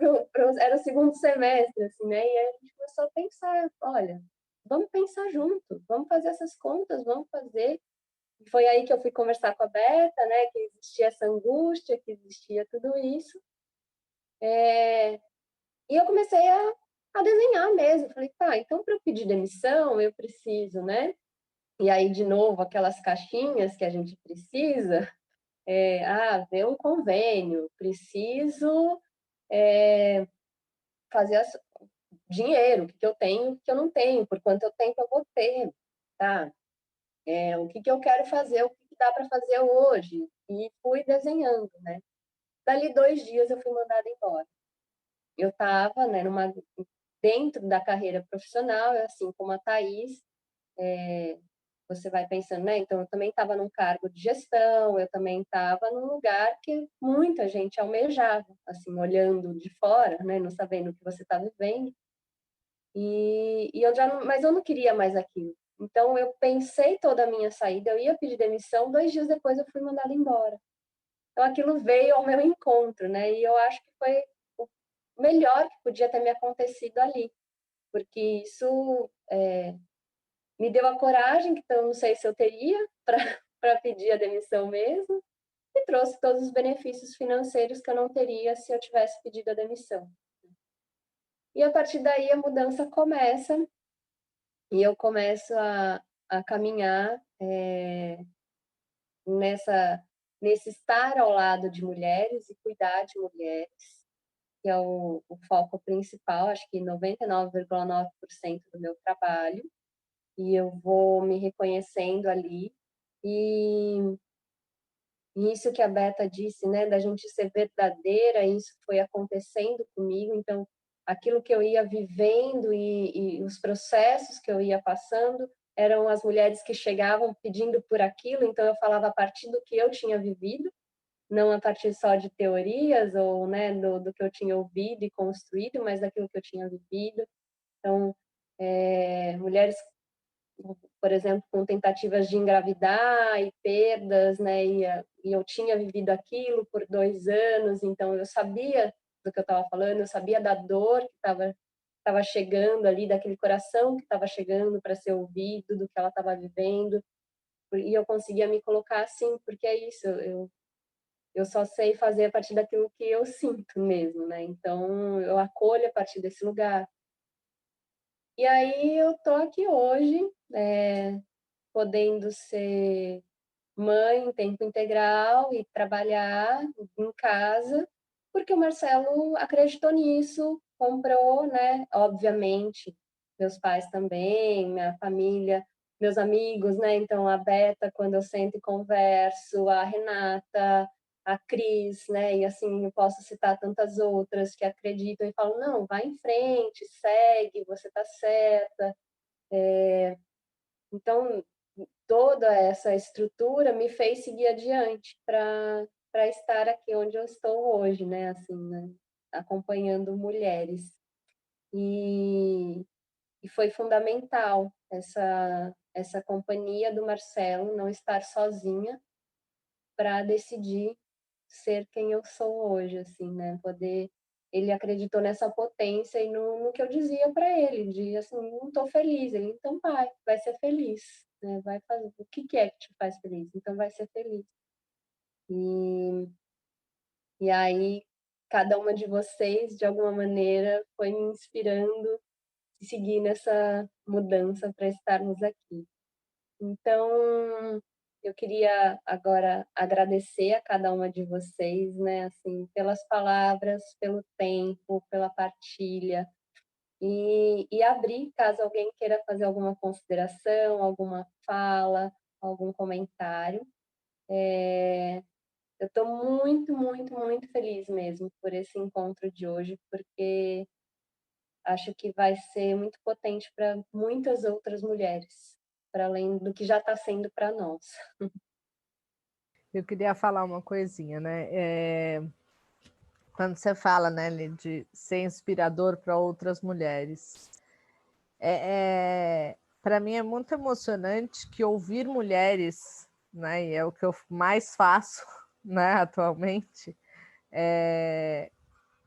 era o segundo semestre, assim, né? E aí a gente começou a pensar, olha, vamos pensar junto, vamos fazer essas contas, vamos fazer. E foi aí que eu fui conversar com a Beta, né? Que existia essa angústia, que existia tudo isso. E eu comecei a desenhar mesmo. Falei, tá, então para eu pedir demissão, eu preciso, né? E aí, de novo, aquelas caixinhas que a gente precisa, ver um convênio, preciso fazer dinheiro, o que eu tenho, o que eu não tenho, por quanto tempo eu vou ter, tá? O que eu quero fazer, o que dá para fazer hoje. E fui desenhando, né? Dali 2 dias eu fui mandada embora. Eu estava, né, dentro da carreira profissional, assim como a Thaís, você vai pensando, né? Então, eu também estava num cargo de gestão, eu também estava num lugar que muita gente almejava, assim, olhando de fora, né? Não sabendo o que você está vivendo. E eu já não, mas eu não queria mais aquilo. Então, eu pensei toda a minha saída, eu ia pedir demissão, 2 dias depois eu fui mandada embora. Então, aquilo veio ao meu encontro, né? E eu acho que foi o melhor que podia ter me acontecido ali, porque isso me deu a coragem, que eu não sei se eu teria, para pedir a demissão mesmo, e trouxe todos os benefícios financeiros que eu não teria se eu tivesse pedido a demissão. E a partir daí a mudança começa, e eu começo a caminhar nesse estar ao lado de mulheres e cuidar de mulheres, que é o foco principal, acho que 99,9% do meu trabalho, e eu vou me reconhecendo ali. E isso que a Beta disse, né, da gente ser verdadeira, isso foi acontecendo comigo, então aquilo que eu ia vivendo e os processos que eu ia passando eram as mulheres que chegavam pedindo por aquilo, então eu falava a partir do que eu tinha vivido, não a partir só de teorias ou, né, do que eu tinha ouvido e construído, mas daquilo que eu tinha vivido. Então, mulheres, por exemplo, com tentativas de engravidar e perdas, né? E eu tinha vivido aquilo por 2 anos, então eu sabia do que eu estava falando, eu sabia da dor que estava chegando ali, daquele coração que estava chegando para ser ouvido, do que ela estava vivendo, e eu conseguia me colocar assim, porque é isso, eu só sei fazer a partir daquilo que eu sinto mesmo, né? Então eu acolho a partir desse lugar. E aí eu tô aqui hoje, podendo ser mãe em tempo integral e trabalhar em casa, porque o Marcelo acreditou nisso, comprou, né? Obviamente, meus pais também, minha família, meus amigos, né? Então, a Beta, quando eu sento e converso, a Renata, a Cris, né? E assim, eu posso citar tantas outras que acreditam e falam, não, vai em frente, segue, você tá certa. Então, toda essa estrutura me fez seguir adiante para estar aqui onde eu estou hoje, né? Assim, né? Acompanhando mulheres. E, e foi fundamental essa companhia do Marcelo, não estar sozinha para decidir ser quem eu sou hoje, assim, né? Poder ele acreditou nessa potência e no que eu dizia para ele, de assim, não estou feliz. Ele, então vai ser feliz, né? Vai fazer, o que é que te faz feliz? Então vai ser feliz. E aí, cada uma de vocês, de alguma maneira, foi me inspirando a seguir nessa mudança para estarmos aqui. Então, eu queria agora agradecer a cada uma de vocês, né, assim, pelas palavras, pelo tempo, pela partilha, e abrir, caso alguém queira fazer alguma consideração, alguma fala, algum comentário. Eu estou muito, muito, muito feliz mesmo por esse encontro de hoje, porque acho que vai ser muito potente para muitas outras mulheres, para além do que já está sendo para nós. Eu queria falar uma coisinha, né? Quando você fala, né, de ser inspirador para outras mulheres, para mim é muito emocionante que ouvir mulheres, né, e é o que eu mais faço, né, atualmente,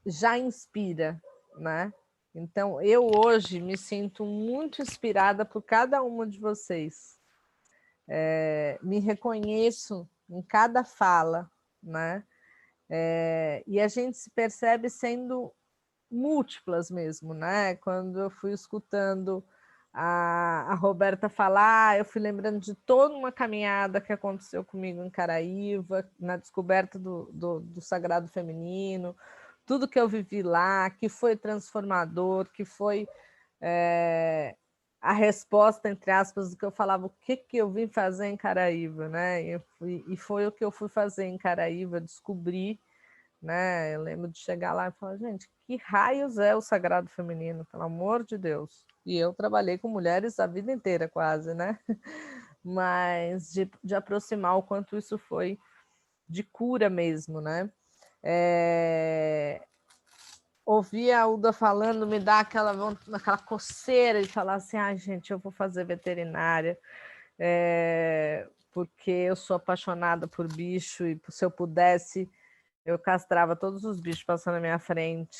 já inspira, né? Então, eu hoje me sinto muito inspirada por cada uma de vocês. Me reconheço em cada fala, né? E a gente se percebe sendo múltiplas mesmo, né? Quando eu fui escutando a Roberta falar, eu fui lembrando de toda uma caminhada que aconteceu comigo em Caraíva, na descoberta do sagrado feminino, tudo que eu vivi lá, que foi transformador, que foi a resposta, entre aspas, do que eu falava, o que eu vim fazer em Caraíva, né? E foi o que eu fui fazer em Caraíva, descobri, né? Eu lembro de chegar lá e falar, gente, que raios é o sagrado feminino, pelo amor de Deus. E eu trabalhei com mulheres a vida inteira, quase, né? Mas de aproximar o quanto isso foi de cura mesmo, né? Ouvir a Uda falando me dá aquela coceira de falar assim, gente, eu vou fazer veterinária, porque eu sou apaixonada por bicho e se eu pudesse, eu castrava todos os bichos passando na minha frente.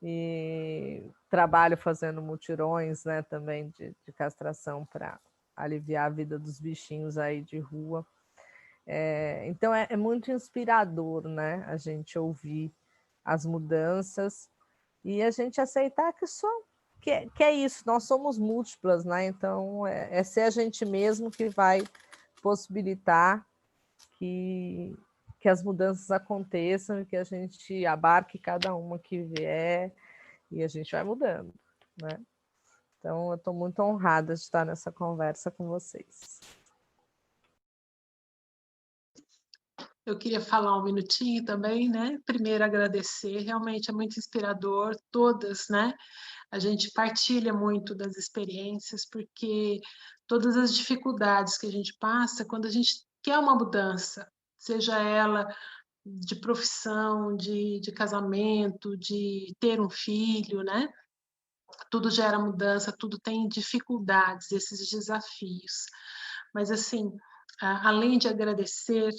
E trabalho fazendo mutirões, né, também de castração para aliviar a vida dos bichinhos aí de rua. Então é muito inspirador, né, a gente ouvir as mudanças e a gente aceitar que é isso, nós somos múltiplas, né? Então é ser a gente mesmo que vai possibilitar que as mudanças aconteçam e que a gente abarque cada uma que vier e a gente vai mudando, né? Então eu estou muito honrada de estar nessa conversa com vocês. Eu queria falar um minutinho também, né? Primeiro agradecer, realmente é muito inspirador, todas, né? A gente partilha muito das experiências, porque todas as dificuldades que a gente passa, quando a gente quer uma mudança, seja ela de profissão, de casamento, de ter um filho, né? Tudo gera mudança, tudo tem dificuldades, esses desafios. Mas, assim, além de agradecer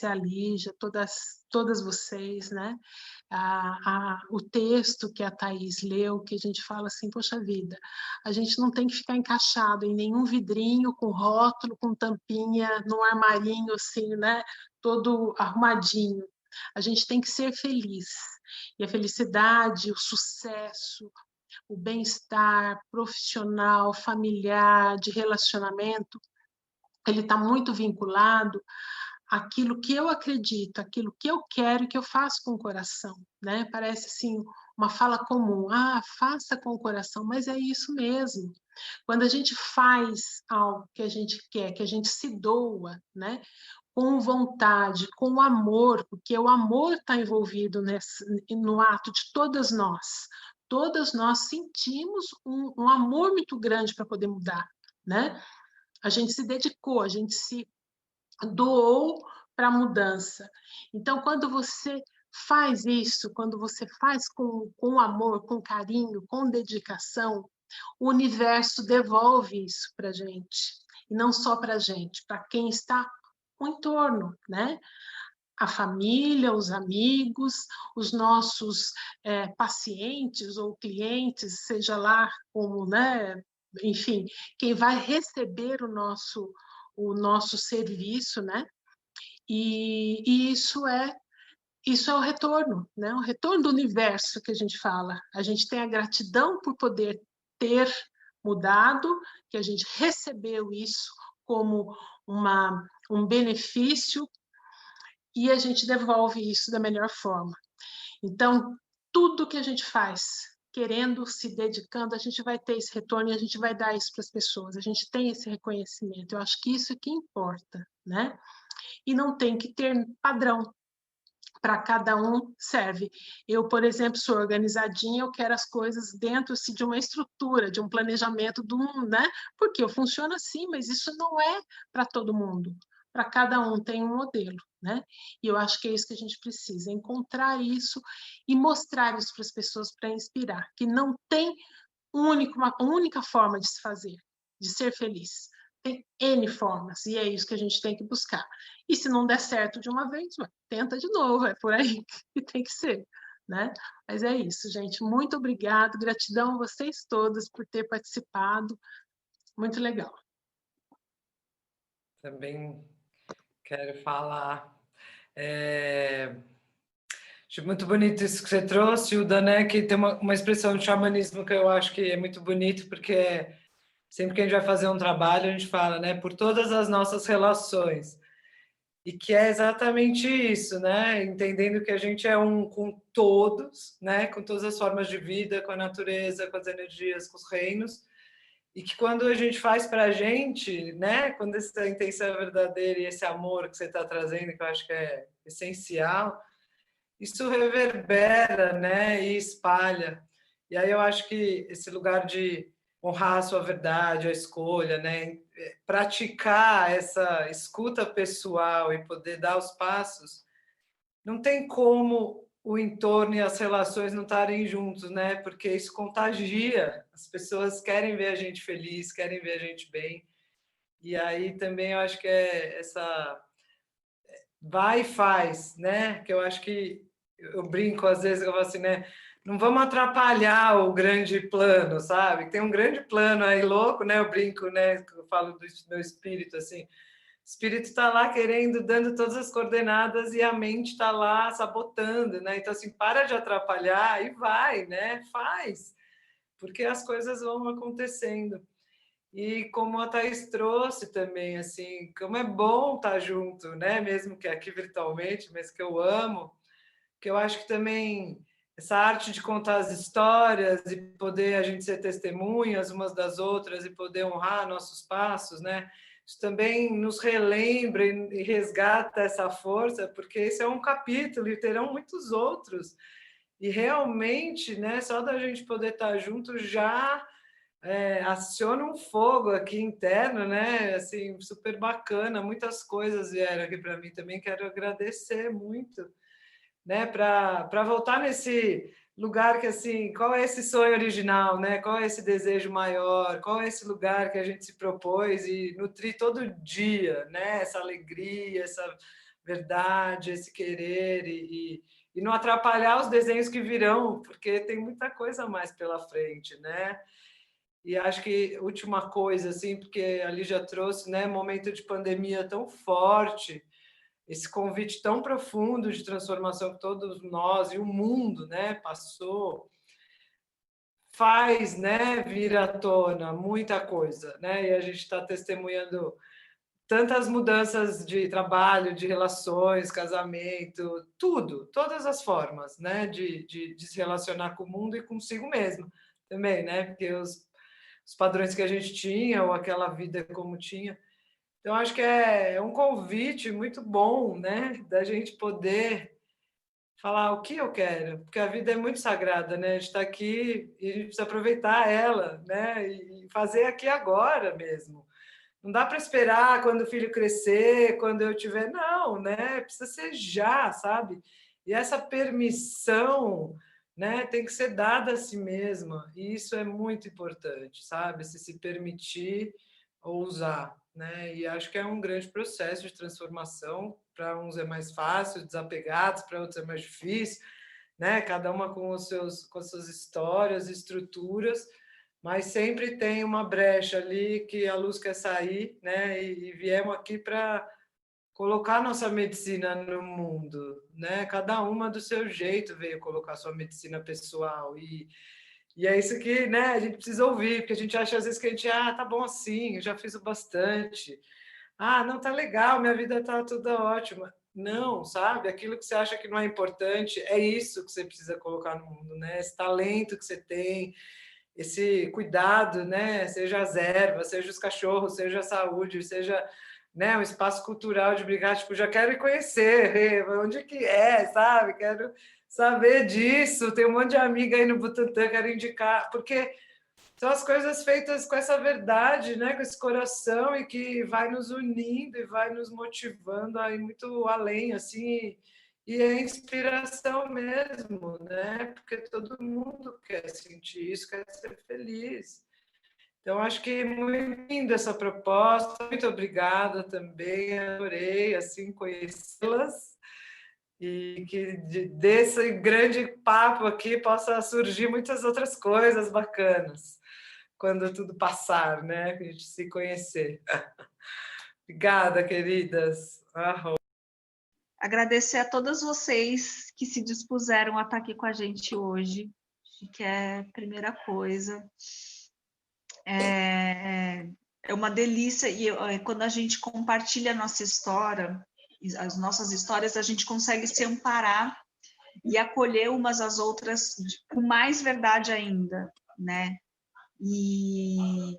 a Lígia, todas vocês, né? O texto que a Thaís leu, que a gente fala assim, poxa vida, a gente não tem que ficar encaixado em nenhum vidrinho com rótulo, com tampinha, num armarinho assim, né? Todo arrumadinho. A gente tem que ser feliz. E a felicidade, o sucesso, o bem-estar profissional, familiar, de relacionamento, ele está muito vinculado àquilo que eu acredito, àquilo que eu quero e que eu faço com o coração, né? Parece assim uma fala comum, faça com o coração, mas é isso mesmo. Quando a gente faz algo que a gente quer, que a gente se doa, né? Com vontade, com amor, porque o amor está envolvido no ato de todas nós. Todas nós sentimos um amor muito grande para poder mudar, né? A gente se dedicou, a gente se doou para a mudança. Então, quando você faz isso, quando você faz com amor, com carinho, com dedicação, o universo devolve isso para a gente. E não só para a gente, para quem está o entorno, né? a família, os amigos, os nossos pacientes ou clientes, seja lá como, né, enfim, quem vai receber o nosso serviço, né? E isso é o retorno, né? O retorno do universo que a gente fala. A gente tem a gratidão por poder ter mudado, que a gente recebeu isso como um benefício e a gente devolve isso da melhor forma. Então, tudo que a gente faz, querendo, se dedicando, a gente vai ter esse retorno e a gente vai dar isso para as pessoas. A gente tem esse reconhecimento. Eu acho que isso é que importa, né? E não tem que ter padrão. Para cada um serve. Eu, por exemplo, sou organizadinha, eu quero as coisas dentro assim, de uma estrutura, de um planejamento, né? Porque eu funciono assim, mas isso não é para todo mundo. Para cada um tem um modelo, né? E eu acho que é isso que a gente precisa, encontrar isso e mostrar isso para as pessoas para inspirar, que não tem uma única forma de se fazer, de ser feliz. Tem N formas, e é isso que a gente tem que buscar. E se não der certo de uma vez, tenta de novo, é por aí que tem que ser, né? Mas é isso, gente. Muito obrigado, gratidão a vocês todas por ter participado. Muito legal. Também quero falar. Acho muito bonito isso que você trouxe, Uda, né? Que tem uma expressão de xamanismo que eu acho que é muito bonito, porque sempre que a gente vai fazer um trabalho, a gente fala, né? Por todas as nossas relações. E que é exatamente isso, né? Entendendo que a gente é um com todos, né? Com todas as formas de vida, com a natureza, com as energias, com os reinos. E que quando a gente faz para a gente, né? Quando essa intenção é verdadeira e esse amor que você está trazendo, que eu acho que é essencial, isso reverbera, né? E espalha. E aí eu acho que esse lugar de honrar a sua verdade, a escolha, né? Praticar essa escuta pessoal e poder dar os passos, não tem como o entorno e as relações não estarem juntos, né? Porque isso contagia. As pessoas querem ver a gente feliz, querem ver a gente bem. E aí também eu acho que é essa vai e faz, né? Que eu acho que eu brinco às vezes, eu falo assim, né? Não vamos atrapalhar o grande plano, sabe? Tem um grande plano aí louco, né? Eu brinco, né? Eu falo do meu espírito assim. O espírito está lá querendo, dando todas as coordenadas e a mente está lá sabotando, né? Então assim, para de atrapalhar e vai, né? Faz, porque as coisas vão acontecendo. E como a Thaís trouxe também, assim, como é bom estar junto, né? Mesmo que aqui virtualmente, mas que eu amo, que eu acho que também essa arte de contar as histórias e poder a gente ser testemunhas umas das outras e poder honrar nossos passos, né? Isso também nos relembra e resgata essa força, porque esse é um capítulo e terão muitos outros. E realmente, né, só da gente poder estar junto já aciona um fogo aqui interno, né? Assim, super bacana. Muitas coisas vieram aqui para mim também. Quero agradecer muito, né? Para voltar nesse lugar que assim, qual é esse sonho original, né? Qual é esse desejo maior? Qual é esse lugar que a gente se propôs e nutrir todo dia, né? Essa alegria, essa verdade, esse querer e não atrapalhar os desenhos que virão, porque tem muita coisa mais pela frente, né? E acho que última coisa, assim, porque a Lígia trouxe, né, momento de pandemia tão forte, esse convite tão profundo de transformação que todos nós e o mundo, né, passou, faz, né, vir à tona muita coisa, né, e a gente está testemunhando tantas mudanças de trabalho, de relações, casamento, tudo, todas as formas, né, de se relacionar com o mundo e consigo mesmo também, né, porque os padrões que a gente tinha ou aquela vida como tinha. Então, acho que é um convite muito bom, né, da gente poder falar o que eu quero, porque a vida é muito sagrada, né? A gente está aqui e a gente precisa aproveitar ela, né, e fazer aqui agora mesmo. Não dá para esperar quando o filho crescer, quando eu tiver, não, né? Precisa ser já, sabe? E essa permissão, né, tem que ser dada a si mesma, e isso é muito importante, sabe? Se permitir ousar, né? E acho que é um grande processo de transformação para uns é mais fácil, desapegados, para outros é mais difícil, né? Cada uma com com as suas histórias, estruturas, mas sempre tem uma brecha ali que a luz quer sair, né? E viemos aqui para colocar nossa medicina no mundo, né? Cada uma do seu jeito veio colocar sua medicina pessoal e é isso que, né, a gente precisa ouvir, porque a gente acha às vezes que a gente, tá bom assim, eu já fiz o bastante. Não, tá legal, minha vida tá toda ótima. Não, sabe? Aquilo que você acha que não é importante, é isso que você precisa colocar no mundo, né? Esse talento que você tem, esse cuidado, né? Seja as ervas, seja os cachorros, seja a saúde, seja, né, um espaço cultural de brincar, tipo, já quero ir conhecer, onde que é, sabe? Quero saber disso, tem um monte de amiga aí no Butantã, quero indicar, porque são as coisas feitas com essa verdade, né, com esse coração e que vai nos unindo e vai nos motivando a ir muito além, assim, e é inspiração mesmo, né? Porque todo mundo quer sentir isso, quer ser feliz. Então, acho que é muito linda essa proposta. Muito obrigada também, adorei assim conhecê-las e que desse grande papo aqui possa surgir muitas outras coisas bacanas quando tudo passar, né? A gente se conhecer. Obrigada, queridas. Agradecer a todas vocês que se dispuseram a estar aqui com a gente hoje, que é a primeira coisa. É uma delícia, e quando a gente compartilha a nossa história, as nossas histórias, a gente consegue se amparar e acolher umas às outras com mais verdade ainda, né? E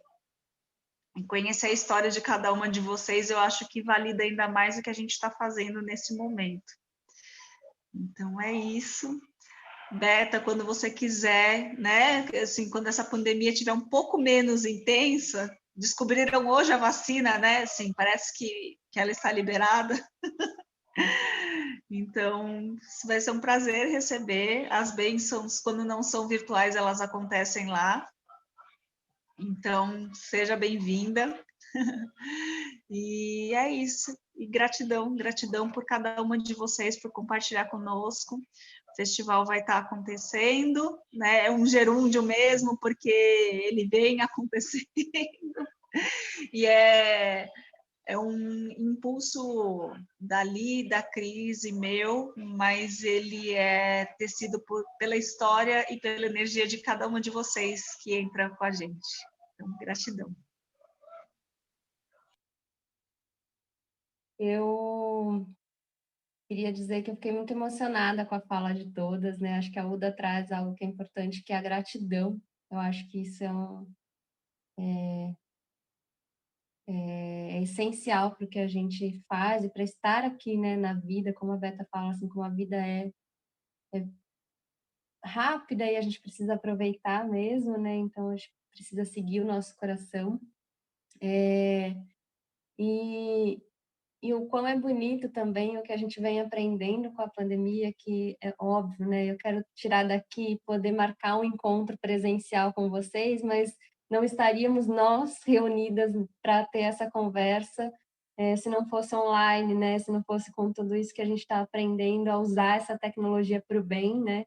conhecer a história de cada uma de vocês, eu acho que valida ainda mais o que a gente está fazendo nesse momento. Então, é isso. Beta, quando você quiser, né? Assim, quando essa pandemia estiver um pouco menos intensa, descobriram hoje a vacina, né? Assim, parece que ela está liberada. Então, vai ser um prazer receber. As bênçãos, quando não são virtuais, elas acontecem lá. Então, seja bem-vinda. E é isso. E gratidão, gratidão por cada uma de vocês, por compartilhar conosco. O festival vai estar acontecendo, né? É um gerúndio mesmo, porque ele vem acontecendo. E é um impulso dali, da Cris e meu, mas ele é tecido pela história e pela energia de cada uma de vocês que entra com a gente. Então, gratidão. Eu queria dizer que eu fiquei muito emocionada com a fala de todas, né? Acho que a Uda traz algo que é importante, que é a gratidão. Eu acho que isso é essencial para o que a gente faz e para estar aqui, né, na vida, como a Beta fala, assim, como a vida é rápida e a gente precisa aproveitar mesmo, né? Então a gente precisa seguir o nosso coração. E o quão é bonito também o que a gente vem aprendendo com a pandemia, que é óbvio, né? Eu quero tirar daqui, poder marcar um encontro presencial com vocês, mas não estaríamos nós reunidas para ter essa conversa se não fosse online, né? Se não fosse com tudo isso que a gente está aprendendo a usar essa tecnologia para o bem, né?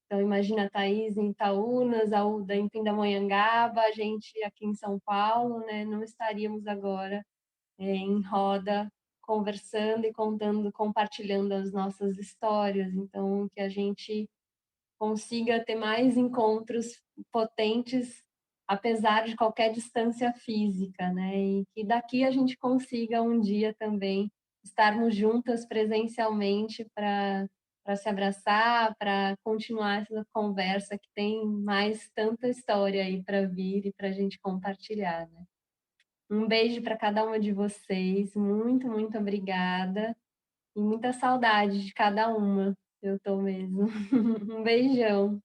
Então, imagina a Thaís em Itaúnas, a Uda em Pindamonhangaba, a gente aqui em São Paulo, né? Não estaríamos agora em roda conversando e contando, compartilhando as nossas histórias. Então, que a gente consiga ter mais encontros potentes, apesar de qualquer distância física, né? E que daqui a gente consiga um dia também estarmos juntas presencialmente para se abraçar, para continuar essa conversa que tem mais tanta história aí para vir e para a gente compartilhar, né? Um beijo para cada uma de vocês, muito, muito obrigada e muita saudade de cada uma, eu tô mesmo. Um beijão.